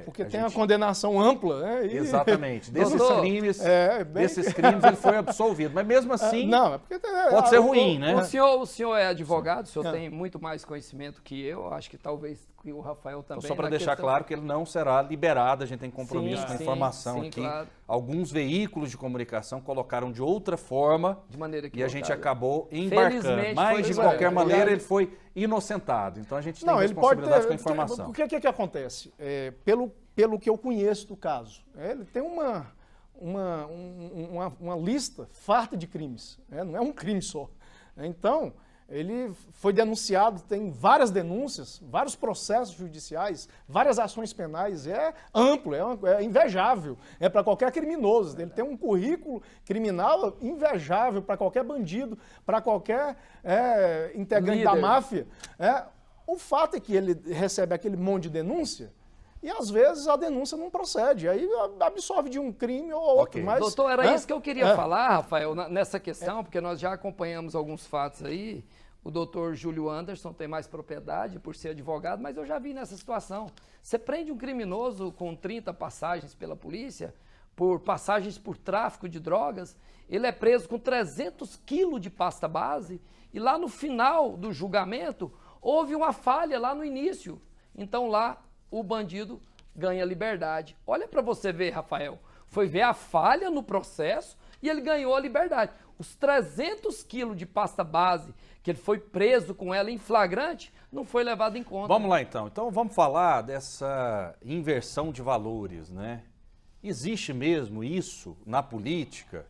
Porque tem a condenação ampla, né? Exatamente. Desses crimes ele foi absolvido. Mas mesmo assim, pode ser ruim, né? O senhor é advogado, o senhor tem muito mais conhecimento que eu, acho que talvez que o Rafael também. Então, só para deixar claro que ele não será liberado, a gente tem compromisso com a informação aqui. Claro. Alguns veículos de comunicação colocaram de outra forma de maneira e a gente acabou embarcando. Mas, de qualquer maneira, ele foi inocentado. Então, a gente tem responsabilidade com a informação. O que acontece? Pelo que eu conheço do caso, ele tem uma lista farta de crimes, não é um crime só. Então, ele foi denunciado, tem várias denúncias, vários processos judiciais, várias ações penais, é amplo, é invejável, é para qualquer criminoso. Ele tem um currículo criminal invejável para qualquer bandido, para qualquer integrante da máfia. O fato é que ele recebe aquele monte de denúncia, e às vezes a denúncia não procede, aí absolve de um crime ou outro. Okay. Mas, doutor, era isso que eu queria falar, Rafael, nessa questão, porque nós já acompanhamos alguns fatos aí. O doutor Júlio Anderson tem mais propriedade por ser advogado, mas eu já vi nessa situação. Você prende um criminoso com 30 passagens pela polícia, por passagens por tráfico de drogas, ele é preso com 300 quilos de pasta base, e lá no final do julgamento, houve uma falha lá no início. Então lá o bandido ganha liberdade. Olha para você ver, Rafael, foi ver a falha no processo e ele ganhou a liberdade. Os 300 quilos de pasta base que ele foi preso com ela em flagrante, não foi levado em conta. Vamos lá então. Então vamos falar dessa inversão de valores, né? Existe mesmo isso na política?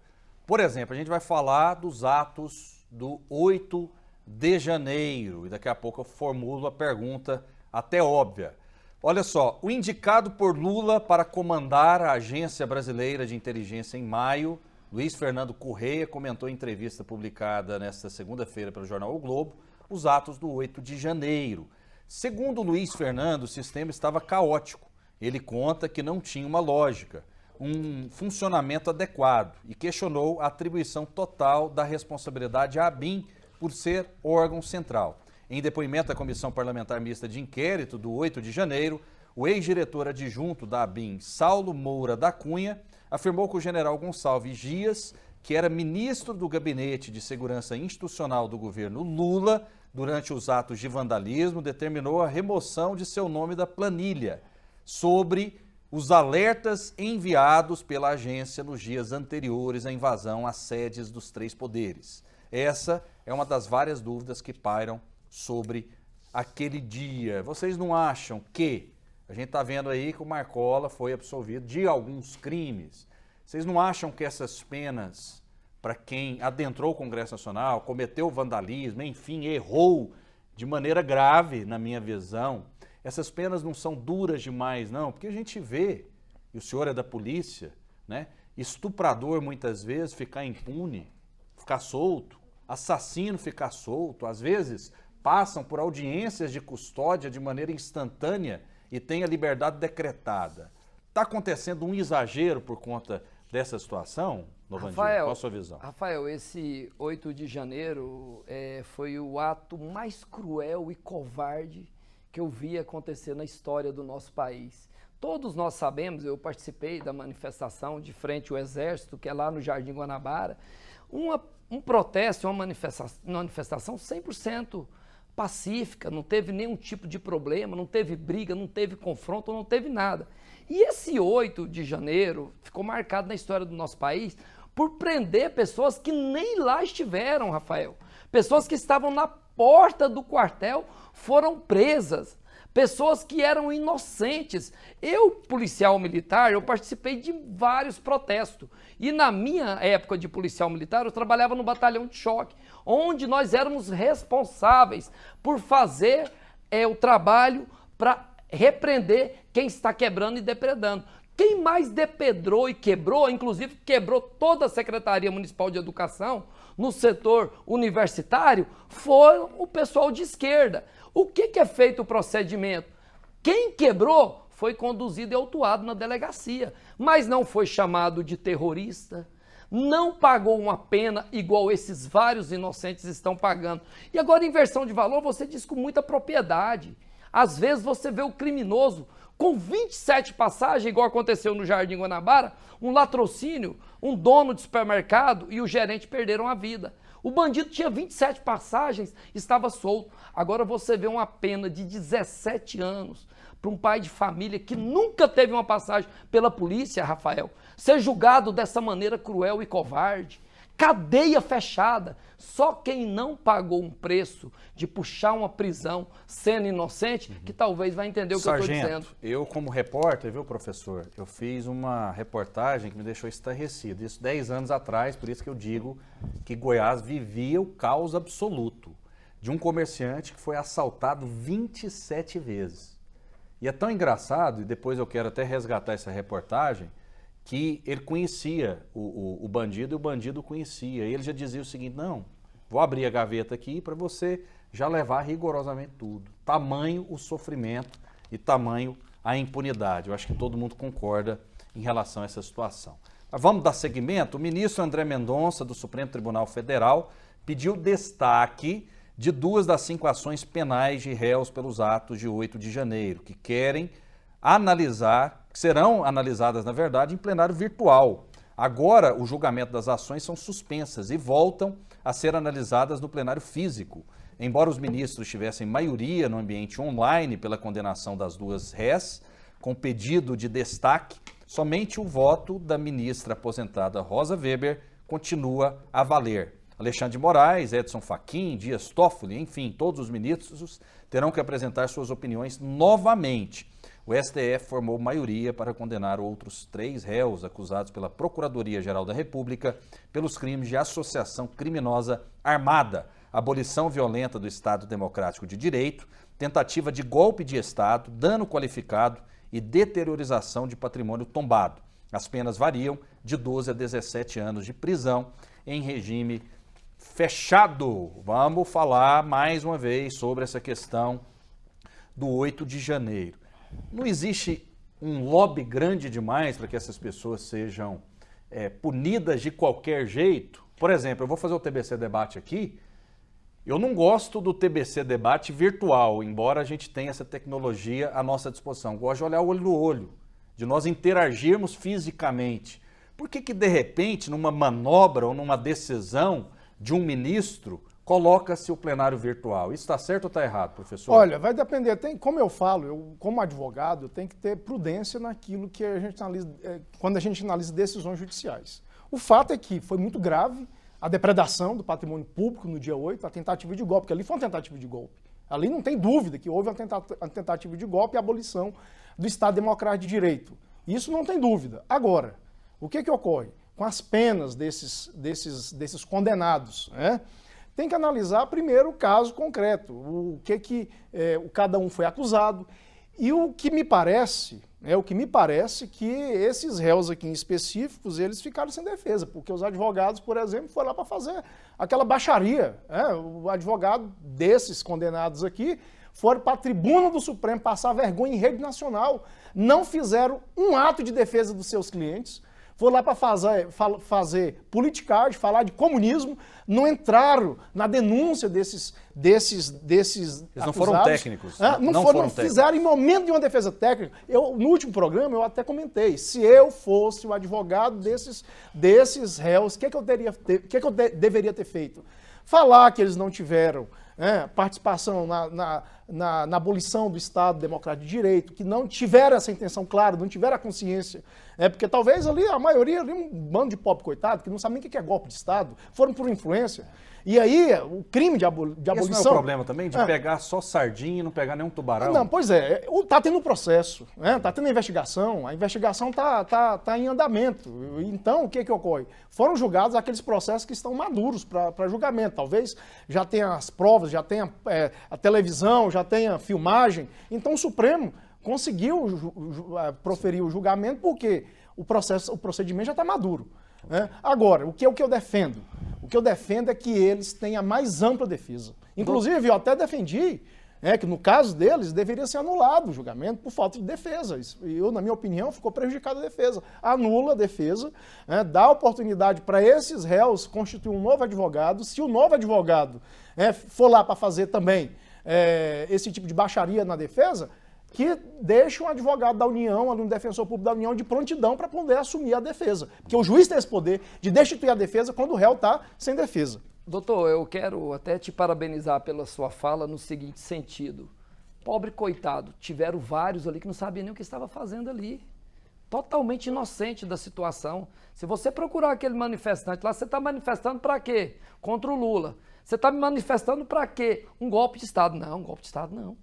Por exemplo, a gente vai falar dos atos do 8 de janeiro e daqui a pouco eu formulo a pergunta até óbvia. Olha só, o indicado por Lula para comandar a Agência Brasileira de Inteligência em maio, Luiz Fernando Correia, comentou em entrevista publicada nesta segunda-feira pelo jornal O Globo os atos do 8 de janeiro. Segundo Luiz Fernando, o sistema estava caótico. Ele conta que não tinha uma lógica, um funcionamento adequado e questionou a atribuição total da responsabilidade à ABIN por ser órgão central. Em depoimento à Comissão Parlamentar Mista de Inquérito do 8 de janeiro, o ex-diretor adjunto da ABIN, Saulo Moura da Cunha, afirmou que o general Gonçalves Dias, que era ministro do Gabinete de Segurança Institucional do governo Lula, durante os atos de vandalismo, determinou a remoção de seu nome da planilha sobre os alertas enviados pela agência nos dias anteriores à invasão às sedes dos três poderes. Essa é uma das várias dúvidas que pairam sobre aquele dia. Vocês não acham que a gente está vendo aí que o Marcola foi absolvido de alguns crimes? Vocês não acham que essas penas para quem adentrou o Congresso Nacional, cometeu vandalismo, enfim, errou de maneira grave, na minha visão, essas penas não são duras demais, não? Porque a gente vê, e o senhor é da polícia, né? Estuprador muitas vezes ficar impune, ficar solto, assassino ficar solto, às vezes passam por audiências de custódia de maneira instantânea e têm a liberdade decretada. Está acontecendo um exagero por conta dessa situação, Novandir? Qual a sua visão? Rafael, esse 8 de janeiro foi o ato mais cruel e covarde que eu vi acontecer na história do nosso país. Todos nós sabemos, eu participei da manifestação de frente ao Exército, que é lá no Jardim Guanabara, um protesto, uma manifestação 100% pacífica, não teve nenhum tipo de problema, não teve briga, não teve confronto, não teve nada. E esse 8 de janeiro ficou marcado na história do nosso país por prender pessoas que nem lá estiveram, Rafael. Pessoas que estavam na porta do quartel foram presas. Pessoas que eram inocentes. Eu, policial militar, eu participei de vários protestos. E na minha época de policial militar, eu trabalhava no batalhão de choque, onde nós éramos responsáveis por fazer o trabalho para repreender quem está quebrando e depredando. Quem mais depredou e quebrou, inclusive quebrou toda a Secretaria Municipal de Educação no setor universitário, foi o pessoal de esquerda. O que é feito o procedimento? Quem quebrou foi conduzido e autuado na delegacia, mas não foi chamado de terrorista, não pagou uma pena igual esses vários inocentes estão pagando. E agora, inversão de valor, você diz com muita propriedade. Às vezes você vê o criminoso com 27 passagens, igual aconteceu no Jardim Guanabara, um latrocínio, um dono de supermercado e o gerente perderam a vida. O bandido tinha 27 passagens, estava solto. Agora você vê uma pena de 17 anos para um pai de família que nunca teve uma passagem pela polícia, Rafael, ser julgado dessa maneira cruel e covarde. Cadeia fechada. Só quem não pagou um preço de puxar uma prisão sendo inocente, que talvez vai entender o que eu estou dizendo. Eu como repórter, viu, professor, eu fiz uma reportagem que me deixou estarrecido. Isso 10 anos atrás, por isso que eu digo que Goiás vivia o caos absoluto de um comerciante que foi assaltado 27 vezes. E é tão engraçado, e depois eu quero até resgatar essa reportagem, que ele conhecia o bandido e o bandido conhecia. E ele já dizia o seguinte: não, vou abrir a gaveta aqui para você já levar rigorosamente tudo. Tamanho o sofrimento e tamanho a impunidade. Eu acho que todo mundo concorda em relação a essa situação. Mas vamos dar seguimento? O ministro André Mendonça, do Supremo Tribunal Federal, pediu destaque de 2 das 5 ações penais de réus pelos atos de 8 de janeiro, que serão analisadas, na verdade, em plenário virtual. Agora, o julgamento das ações são suspensas e voltam a ser analisadas no plenário físico. Embora os ministros tivessem maioria no ambiente online pela condenação das 2 rés, com pedido de destaque, somente o voto da ministra aposentada Rosa Weber continua a valer. Alexandre de Moraes, Edson Fachin, Dias Toffoli, enfim, todos os ministros terão que apresentar suas opiniões novamente. O STF formou maioria para condenar outros 3 réus acusados pela Procuradoria-Geral da República pelos crimes de associação criminosa armada, abolição violenta do Estado Democrático de Direito, tentativa de golpe de Estado, dano qualificado e deteriorização de patrimônio tombado. As penas variam de 12 a 17 anos de prisão em regime fechado. Vamos falar mais uma vez sobre essa questão do 8 de janeiro. Não existe um lobby grande demais para que essas pessoas sejam punidas de qualquer jeito? Por exemplo, eu vou fazer o TBC Debate aqui. Eu não gosto do TBC Debate virtual, embora a gente tenha essa tecnologia à nossa disposição. Eu gosto de olhar o olho no olho, de nós interagirmos fisicamente. Por que de repente, numa manobra ou numa decisão de um ministro, coloca-se o plenário virtual? Isso está certo ou está errado, professor? Olha, vai depender. Como eu falo, eu, como advogado, eu tenho que ter prudência naquilo que a gente analisa, quando a gente analisa decisões judiciais. O fato é que foi muito grave a depredação do patrimônio público no dia 8, a tentativa de golpe, porque ali foi uma tentativa de golpe. Ali não tem dúvida que houve uma tentativa de golpe e a abolição do Estado Democrático de Direito. Isso não tem dúvida. Agora, o que ocorre? Com as penas desses condenados, né? Tem que analisar primeiro o caso concreto, o que cada um foi acusado. E o que me parece que esses réus aqui em específicos, eles ficaram sem defesa, porque os advogados, por exemplo, foram lá para fazer aquela baixaria. O advogado desses condenados aqui foram para a tribuna do Supremo passar vergonha em rede nacional, não fizeram um ato de defesa dos seus clientes, foram lá para fazer politicagem, falar de comunismo, não entraram na denúncia desses Eles não foram técnicos. Não fizeram em momento de uma defesa técnica. No último programa eu até comentei, se eu fosse o advogado desses réus, o que eu deveria ter feito? Falar que eles não tiveram participação na abolição do Estado Democrático de Direito, que não tiveram essa intenção clara, não tiveram a consciência, porque talvez ali a maioria, ali, um bando de pobre coitado, que não sabe nem o que é golpe de Estado, foram por influência. E aí, o crime de abolição... Esse não é o problema também, de pegar só sardinha e não pegar nenhum tubarão? Não, pois é. Está tendo um processo, está tendo investigação, a investigação está em andamento. Então, o que ocorre? Foram julgados aqueles processos que estão maduros para julgamento. Talvez já tenha as provas, já tenha a televisão, já tenha filmagem. Então, o Supremo conseguiu proferir o julgamento porque o procedimento já está maduro. Agora, o que eu defendo? O que eu defendo é que eles tenham a mais ampla defesa. Inclusive, eu até defendi que no caso deles deveria ser anulado o julgamento por falta de defesa. Eu, na minha opinião, ficou prejudicada a defesa. Anula a defesa, dá oportunidade para esses réus constituir um novo advogado. Se o novo advogado for lá para fazer também esse tipo de baixaria na defesa, que deixe um advogado da União, um defensor público da União de prontidão para poder assumir a defesa. Porque o juiz tem esse poder de destituir a defesa quando o réu está sem defesa. Doutor, eu quero até te parabenizar pela sua fala no seguinte sentido. Pobre coitado, tiveram vários ali que não sabiam nem o que estava fazendo ali. Totalmente inocente da situação. Se você procurar aquele manifestante lá, você está manifestando para quê? Contra o Lula. Você está me manifestando para quê? Um golpe de Estado. Não, um golpe de Estado não.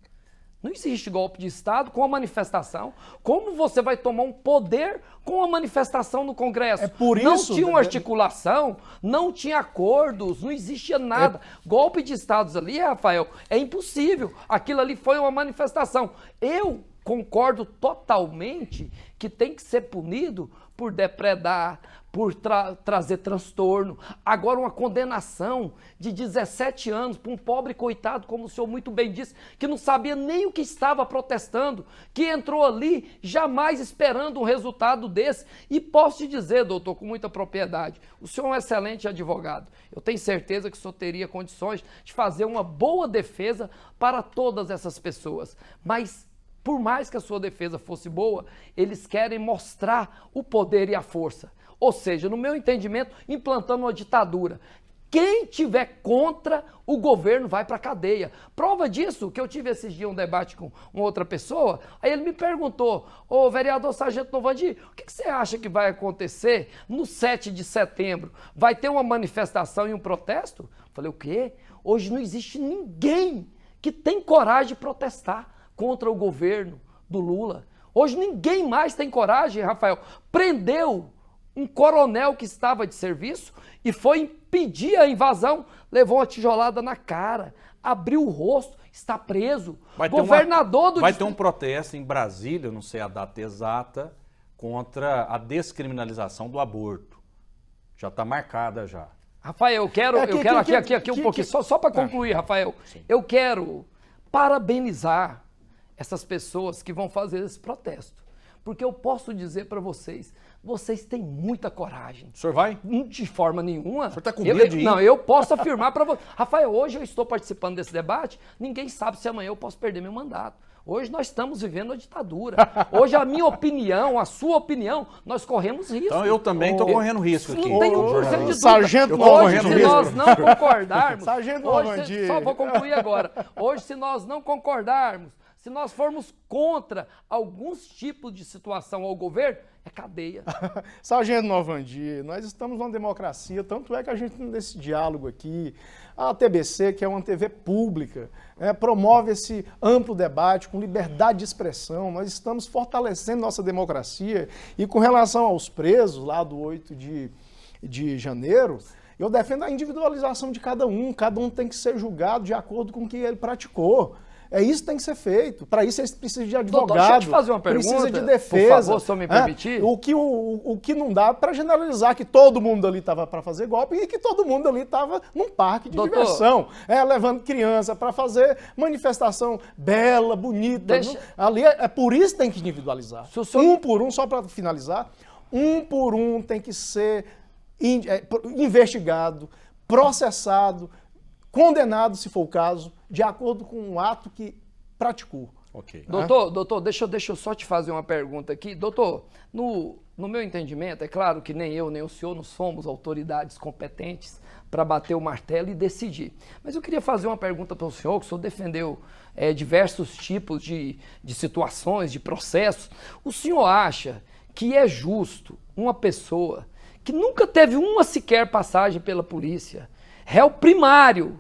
Não existe golpe de Estado com a manifestação. Como você vai tomar um poder com a manifestação no Congresso? Não tinha uma articulação, não tinha acordos, não existia nada. Golpe de Estados ali, Rafael, é impossível. Aquilo ali foi uma manifestação. Eu concordo totalmente que tem que ser punido por depredar, por trazer transtorno. Agora, uma condenação de 17 anos para um pobre coitado, como o senhor muito bem disse, que não sabia nem o que estava protestando, que entrou ali jamais esperando um resultado desse. E posso te dizer, doutor, com muita propriedade, o senhor é um excelente advogado. Eu tenho certeza que o senhor teria condições de fazer uma boa defesa para todas essas pessoas. Mas por mais que a sua defesa fosse boa, eles querem mostrar o poder e a força. Ou seja, no meu entendimento, implantando uma ditadura. Quem tiver contra o governo vai para a cadeia. Prova disso, que eu tive esses dias um debate com uma outra pessoa, aí ele me perguntou, ô vereador Sargento Novandi, o que você acha que vai acontecer no 7 de setembro? Vai ter uma manifestação e um protesto? Eu falei, o quê? Hoje não existe ninguém que tem coragem de protestar contra o governo do Lula. Hoje ninguém mais tem coragem, Rafael. Prendeu um coronel que estava de serviço e foi impedir a invasão, levou uma tijolada na cara, abriu o rosto, está preso. Vai ter um protesto em Brasília, não sei a data exata, contra a descriminalização do aborto. Já está marcada já. Rafael, eu quero aqui um pouquinho, só para concluir, Rafael. Sim. Eu quero parabenizar essas pessoas que vão fazer esse protesto. Porque eu posso dizer para vocês, vocês têm muita coragem. O senhor vai? De forma nenhuma. O senhor está com medo de ir? Não, eu posso afirmar para você. Rafael, hoje eu estou participando desse debate, ninguém sabe se amanhã eu posso perder meu mandato. Hoje nós estamos vivendo a ditadura. Hoje a minha opinião, a sua opinião, nós corremos risco. Então eu também estou correndo risco aqui. Não tem 1% de dúvida. Sargento hoje, se nós não concordarmos... Sargento hoje, só vou concluir agora. Hoje, se nós não concordarmos, se nós formos contra alguns tipos de situação ao governo, é cadeia. Sargento Novandi, nós estamos numa democracia, tanto é que a gente tem esse diálogo aqui. A TBC, que é uma TV pública, promove esse amplo debate com liberdade de expressão. Nós estamos fortalecendo nossa democracia. E com relação aos presos, lá do 8 de janeiro, eu defendo a individualização de cada um. Cada um tem que ser julgado de acordo com o que ele praticou. Isso que tem que ser feito. Para isso, eles precisam de advogado. Doutor, deixa eu te fazer uma pergunta, precisa de defesa. Por favor, se eu me permitir. O que não dá para generalizar que todo mundo ali estava para fazer golpe e que todo mundo ali estava num parque de diversão, levando criança para fazer manifestação bela, bonita. Ali por isso tem que individualizar. Um por um, só para finalizar, um por um tem que ser investigado, processado, condenado, se for o caso, de acordo com o ato que praticou. Ok. Doutor, deixa eu só te fazer uma pergunta aqui. Doutor, no meu entendimento, é claro que nem eu, nem o senhor não somos autoridades competentes para bater o martelo e decidir. Mas eu queria fazer uma pergunta para o senhor, que o senhor defendeu diversos tipos de situações, de processos. O senhor acha que é justo uma pessoa que nunca teve uma sequer passagem pela polícia, réu primário,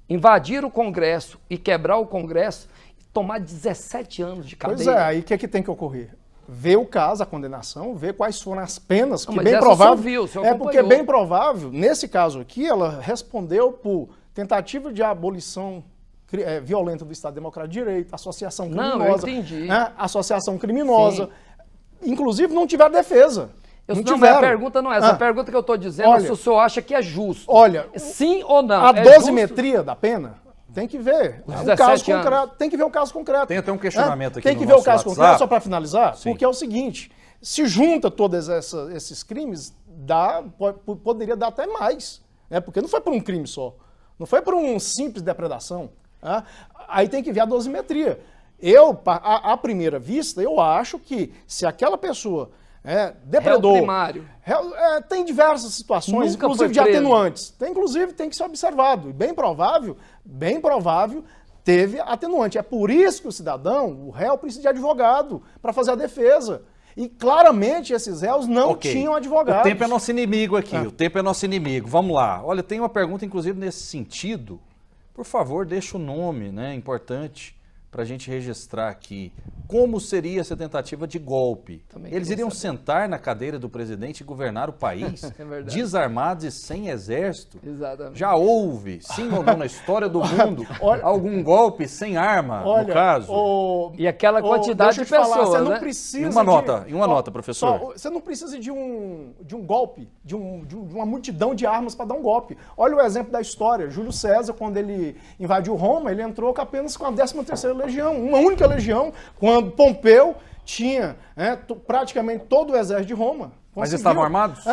invadir o Congresso e quebrar o Congresso e tomar 17 anos de cadeia? Pois é, aí o que tem que ocorrer? Ver o caso, a condenação, ver quais foram as penas, que bem provável. Porque é bem provável, nesse caso aqui, ela respondeu por tentativa de abolição violenta do Estado Democrático de Direito, associação criminosa. Não, eu entendi. Associação criminosa. Sim. Inclusive, não tiver defesa. A pergunta não é essa. A pergunta que eu estou dizendo é se o senhor acha que é justo. Olha, sim ou não? A dosimetria da pena tem que ver. O caso concreto, tem que ver o caso concreto. Tem até um questionamento aqui. Tem que ver o caso concreto, só para finalizar, porque é o seguinte: se junta todos esses crimes, poderia dar até mais. Porque não foi por um crime só. Não foi por um simples depredação. Aí tem que ver a dosimetria. À primeira vista, eu acho que se aquela pessoa depredou. Réu primário. Tem diversas situações, inclusive de atenuantes. Tem que ser observado. Bem provável, teve atenuante. É por isso que o cidadão, o réu, precisa de advogado para fazer a defesa. E claramente esses réus não tinham advogado. O tempo é nosso inimigo aqui. O tempo é nosso inimigo. Vamos lá. Olha, tem uma pergunta, inclusive, nesse sentido. Por favor, deixa o nome, importante, para a gente registrar aqui. Como seria essa tentativa de golpe? Eles iriam sentar na cadeira do presidente e governar o país, desarmados e sem exército? Exatamente. Já houve, sim ou não, na história do mundo, algum golpe sem arma, no caso? E aquela quantidade de pessoas, você não precisa Em uma nota, professor. Você não precisa de um golpe, de uma multidão de armas para dar um golpe. Olha o exemplo da história. Júlio César, quando ele invadiu Roma, ele entrou apenas com a 13ª legião, uma única legião, quando Pompeu tinha praticamente todo o exército de Roma. Mas eles estavam armados?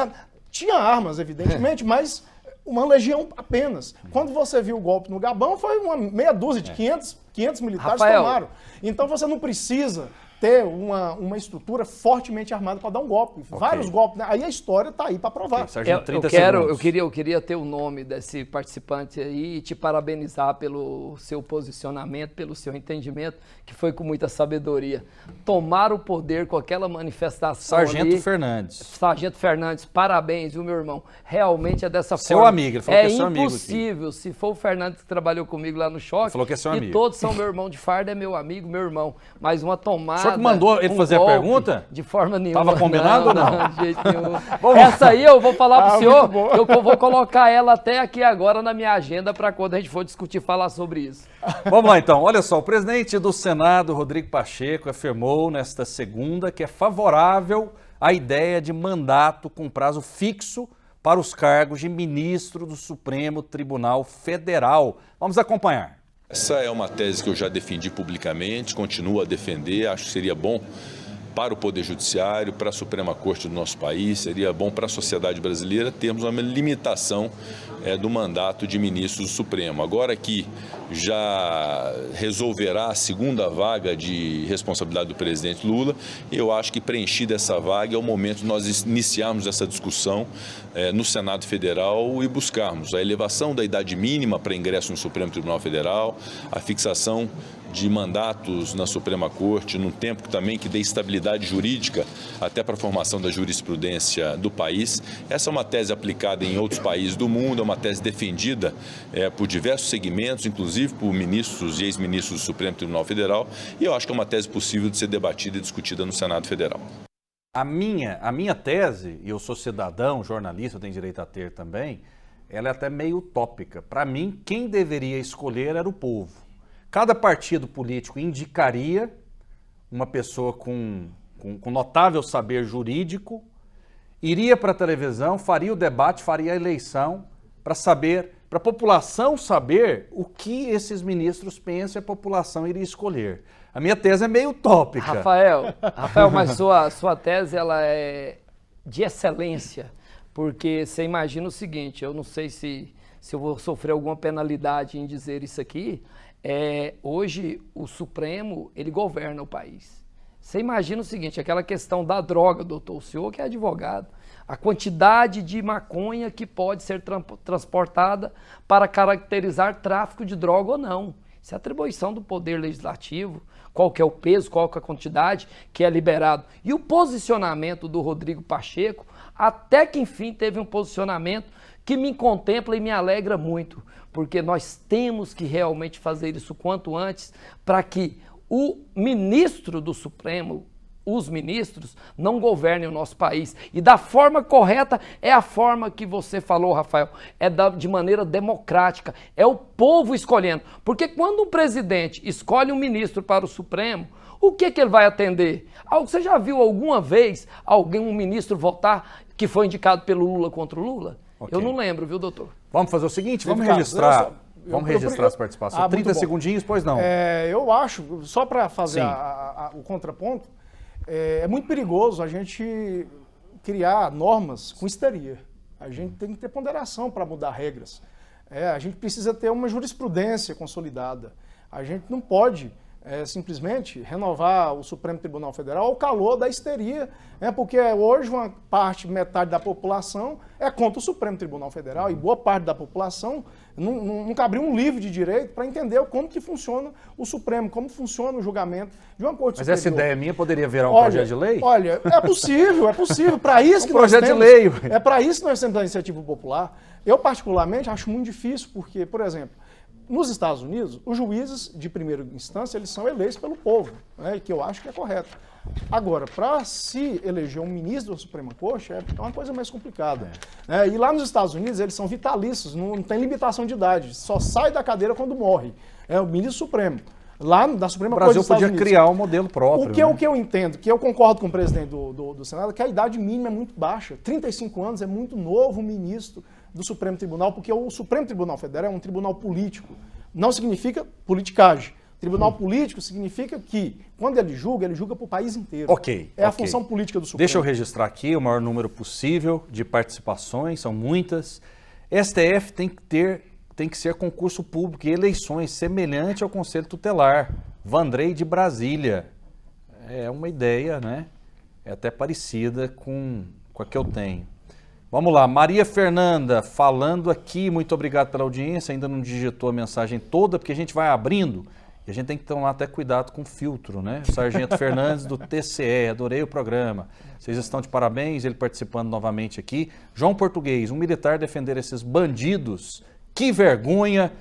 Tinha armas, evidentemente, mas uma legião apenas. Quando você viu o golpe no Gabão, foi uma meia dúzia de 500 militares tomaram. Então você não precisa ter uma estrutura fortemente armada para dar um golpe. Vários golpes. Aí a história está aí para provar. Eu queria ter o nome desse participante aí e te parabenizar pelo seu posicionamento, pelo seu entendimento, que foi com muita sabedoria. Tomar o poder com aquela manifestação Sargento Fernandes, parabéns, viu, meu irmão? Realmente é dessa forma. Seu amigo, ele falou que é seu amigo. É impossível, se for o Fernandes que trabalhou comigo lá no Choque, falou que é seu amigo. E todos são meu irmão de farda, é meu amigo, meu irmão. Mas uma tomada... O senhor que mandou ele fazer a pergunta? De forma nenhuma. Estava combinado ou não? De jeito nenhum. Essa aí eu vou falar pro senhor, eu vou colocar ela até aqui agora na minha agenda para quando a gente for falar sobre isso. Vamos lá então, olha só, o presidente do Senado, Rodrigo Pacheco, afirmou nesta segunda que é favorável à ideia de mandato com prazo fixo para os cargos de ministro do Supremo Tribunal Federal. Vamos acompanhar. Essa é uma tese que eu já defendi publicamente, continuo a defender, acho que seria bom para o Poder Judiciário, para a Suprema Corte do nosso país, seria bom para a sociedade brasileira termos uma limitação do mandato de ministros do Supremo. Agora que já resolverá a segunda vaga de responsabilidade do presidente Lula, eu acho que preenchida essa vaga é o momento de nós iniciarmos essa discussão no Senado Federal e buscarmos a elevação da idade mínima para ingresso no Supremo Tribunal Federal, a fixação de mandatos na Suprema Corte, num tempo também que dê estabilidade jurídica até para a formação da jurisprudência do país. Essa é uma tese aplicada em outros países do mundo, é uma tese defendida por diversos segmentos, inclusive por ministros e ex-ministros do Supremo Tribunal Federal, e eu acho que é uma tese possível de ser debatida e discutida no Senado Federal. A minha tese, e eu sou cidadão, jornalista, eu tenho direito a ter também, ela é até meio utópica. Para mim, quem deveria escolher era o povo. Cada partido político indicaria uma pessoa com notável saber jurídico, iria para a televisão, faria o debate, faria a eleição para a população saber o que esses ministros pensam e a população iria escolher. A minha tese é meio utópica. Rafael, mas sua tese ela é de excelência, porque você imagina o seguinte, eu não sei se eu vou sofrer alguma penalidade em dizer isso aqui, hoje o Supremo, ele governa o país. Você imagina o seguinte, aquela questão da droga, doutor, o senhor que é advogado, a quantidade de maconha que pode ser transportada para caracterizar tráfico de droga ou não. Isso é atribuição do Poder Legislativo, qual que é o peso, qual que é a quantidade que é liberado. E o posicionamento do Rodrigo Pacheco, até que enfim teve um posicionamento que me contempla e me alegra muito, porque nós temos que realmente fazer isso quanto antes para que o ministro do Supremo, os ministros, não governem o nosso país. E da forma correta é a forma que você falou, Rafael, de maneira democrática, é o povo escolhendo. Porque quando um presidente escolhe um ministro para o Supremo, o que ele vai atender? Você já viu alguma vez um ministro votar que foi indicado pelo Lula contra o Lula? Okay. Eu não lembro, viu, doutor? Vamos fazer o seguinte, vamos registrar as participações. 30 segundinhos, pois não. Eu acho, só para fazer o contraponto, é muito perigoso a gente criar normas com histeria. A gente tem que ter ponderação para mudar regras. A gente precisa ter uma jurisprudência consolidada. A gente não pode simplesmente renovar o Supremo Tribunal Federal ao calor da histeria, porque hoje metade da população é contra o Supremo Tribunal Federal e boa parte da população nunca abriu um livro de direito para entender como que funciona o Supremo, como funciona o julgamento de uma corte superior. Mas essa ideia minha poderia virar um projeto de lei? Olha, é possível. Para isso que nós projeto temos, de lei. É para isso que nós temos a iniciativa popular. Eu, particularmente, acho muito difícil, porque, por exemplo, nos Estados Unidos, os juízes de primeira instância, eles são eleitos pelo povo, que eu acho que é correto. Agora, para se eleger um ministro da Suprema Corte, é uma coisa mais complicada. E lá nos Estados Unidos, eles são vitalícios, não tem limitação de idade, só sai da cadeira quando morre. É o ministro supremo. Lá da Suprema Corte dos Estados Unidos. O Brasil podia criar um modelo próprio. O que eu entendo, que eu concordo com o presidente do Senado, que a idade mínima é muito baixa. 35 anos é muito novo um ministro do Supremo Tribunal, porque o Supremo Tribunal Federal é um tribunal político. Não significa politicagem. Tribunal político significa que, quando ele julga para o país inteiro. A função política do Supremo. Deixa eu registrar aqui o maior número possível de participações, são muitas. STF tem que ser concurso público e eleições semelhante ao Conselho Tutelar. Vandrei de Brasília. É uma ideia, né? É até parecida com a que eu tenho. Vamos lá, Maria Fernanda falando aqui, muito obrigado pela audiência, ainda não digitou a mensagem toda, porque a gente vai abrindo e a gente tem que tomar até cuidado com o filtro, né? Sargento Fernandes do TCE, adorei o programa, vocês estão de parabéns, ele participando novamente aqui. João Português, um militar defender esses bandidos, que vergonha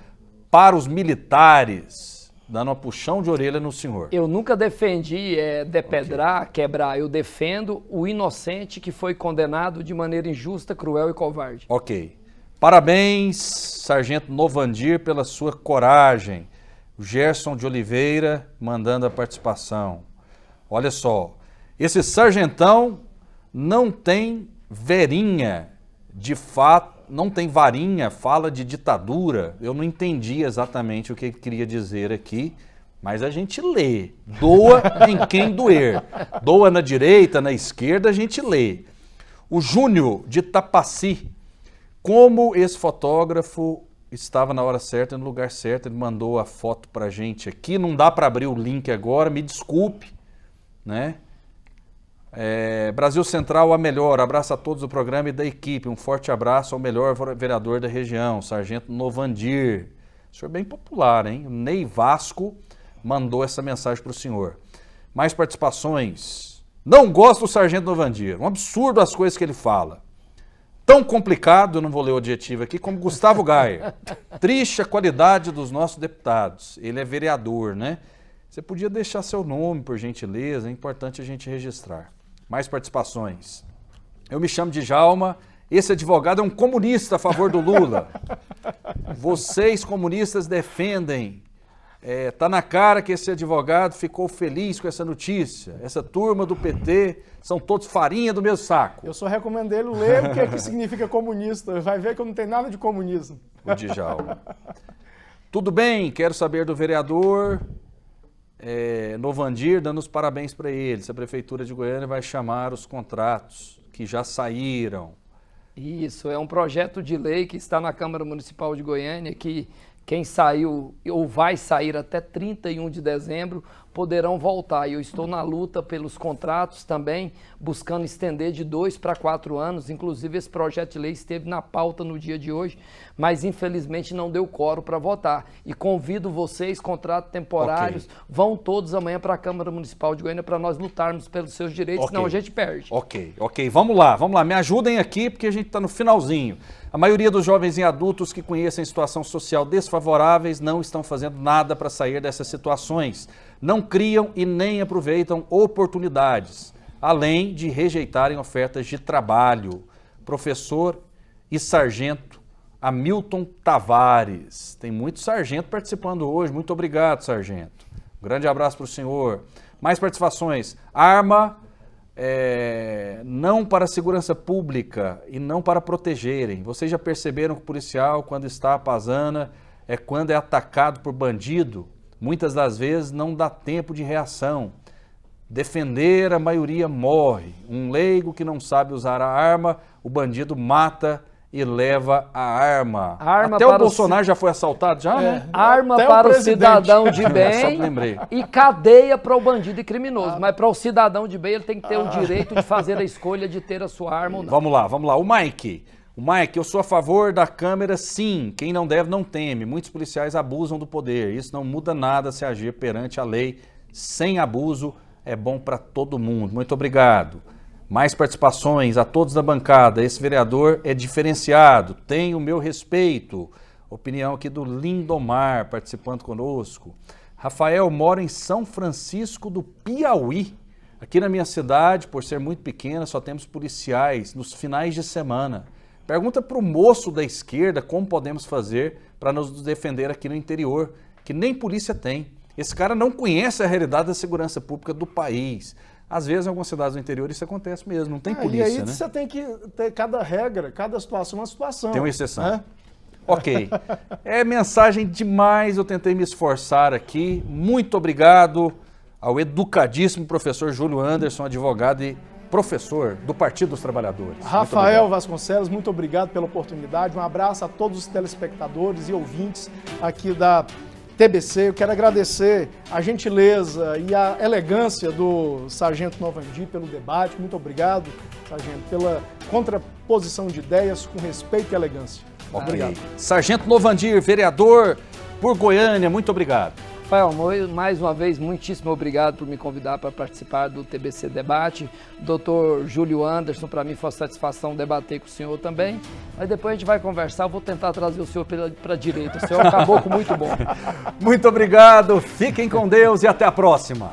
para os militares. Dando uma puxão de orelha no senhor. Eu nunca defendi depedrar, quebrar. Eu defendo o inocente que foi condenado de maneira injusta, cruel e covarde. Ok. Parabéns, Sargento Novandir, pela sua coragem. O Gerson de Oliveira mandando a participação. Olha só, esse sargentão não tem verinha de fato, não tem varinha, fala de ditadura. Eu não entendi exatamente o que ele queria dizer aqui, mas a gente lê. Doa em quem doer. Doa na direita, na esquerda, a gente lê. O Júnior de Tapaci, como esse fotógrafo estava na hora certa, no lugar certo, ele mandou a foto pra gente aqui, não dá para abrir o link agora, me desculpe, né? Brasil Central, a melhor, abraço a todos do programa e da equipe, um forte abraço ao melhor vereador da região, Sargento Novandir. O senhor é bem popular, hein? O Ney Vasco mandou essa mensagem para o senhor. Mais participações. Não gosto do Sargento Novandir, um absurdo as coisas que ele fala. Tão complicado, eu não vou ler o adjetivo aqui, como Gustavo Gaia. Triste a qualidade dos nossos deputados. Ele é vereador, né? Você podia deixar seu nome, por gentileza, é importante a gente registrar. Mais participações. Eu me chamo Djalma, esse advogado é um comunista a favor do Lula. Vocês, comunistas, defendem. Tá na cara que esse advogado ficou feliz com essa notícia. Essa turma do PT são todos farinha do mesmo saco. Eu só recomendo ele ler o que significa comunista. Vai ver que eu não tenho nada de comunismo. O Djalma. Tudo bem, quero saber do vereador Novandir, dando os parabéns para ele. Se a Prefeitura de Goiânia vai chamar os contratos que já saíram. Isso, é um projeto de lei que está na Câmara Municipal de Goiânia, que quem saiu ou vai sair até 31 de dezembro poderão voltar. E eu estou na luta pelos contratos também, buscando estender de 2 para 4 anos. Inclusive, esse projeto de lei esteve na pauta no dia de hoje, mas infelizmente não deu quórum para votar. E convido vocês, contratos temporários, vão todos amanhã para a Câmara Municipal de Goiânia para nós lutarmos pelos seus direitos, senão a gente perde. Ok. Vamos lá. Me ajudem aqui porque a gente está no finalzinho. A maioria dos jovens e adultos que conhecem situação social desfavoráveis não estão fazendo nada para sair dessas situações. Não criam e nem aproveitam oportunidades, além de rejeitarem ofertas de trabalho. Professor e sargento Hamilton Tavares. Tem muito sargento participando hoje. Muito obrigado, sargento. Um grande abraço para o senhor. Mais participações. Arma não para a segurança pública e não para protegerem. Vocês já perceberam que o policial, quando está à pazana, quando é atacado por bandido, muitas das vezes não dá tempo de reação. Defender, a maioria morre. Um leigo que não sabe usar a arma, o bandido mata e leva a arma. Até o Bolsonaro já foi assaltado, já, né? Arma para o cidadão de bem e cadeia para o bandido e criminoso. Mas para o cidadão de bem, ele tem que ter o direito de fazer a escolha de ter a sua arma ou não. Vamos lá. O Mike, eu sou a favor da câmera, sim. Quem não deve, não teme. Muitos policiais abusam do poder. Isso não muda nada se agir perante a lei. Sem abuso, é bom para todo mundo. Muito obrigado. Mais participações a todos da bancada. Esse vereador é diferenciado, tem o meu respeito. Opinião aqui do Lindomar, participando conosco. Rafael mora em São Francisco do Piauí. Aqui na minha cidade, por ser muito pequena, só temos policiais nos finais de semana. Pergunta para o moço da esquerda como podemos fazer para nos defender aqui no interior, que nem polícia tem. Esse cara não conhece a realidade da segurança pública do país. Às vezes, em algumas cidades do interior, isso acontece mesmo, não tem polícia, e aí, né? Você tem que ter cada regra, cada situação, uma situação. Tem uma exceção. Ok. É mensagem demais, eu tentei me esforçar aqui. Muito obrigado ao educadíssimo professor Júlio Anderson, advogado e professor do Partido dos Trabalhadores. Rafael Vasconcelos, muito obrigado pela oportunidade. Um abraço a todos os telespectadores e ouvintes aqui da TBC. Eu quero agradecer a gentileza e a elegância do Sargento Novandir pelo debate. Muito obrigado, Sargento, pela contraposição de ideias com respeito e elegância. Obrigado. Sargento Novandir, vereador por Goiânia, muito obrigado. Rafael, mais uma vez, muitíssimo obrigado por me convidar para participar do TBC Debate. Doutor Júlio Anderson, para mim foi uma satisfação debater com o senhor também. Mas depois a gente vai conversar, eu vou tentar trazer o senhor para a direita. O senhor acabou com muito bom. Muito obrigado, fiquem com Deus e até a próxima.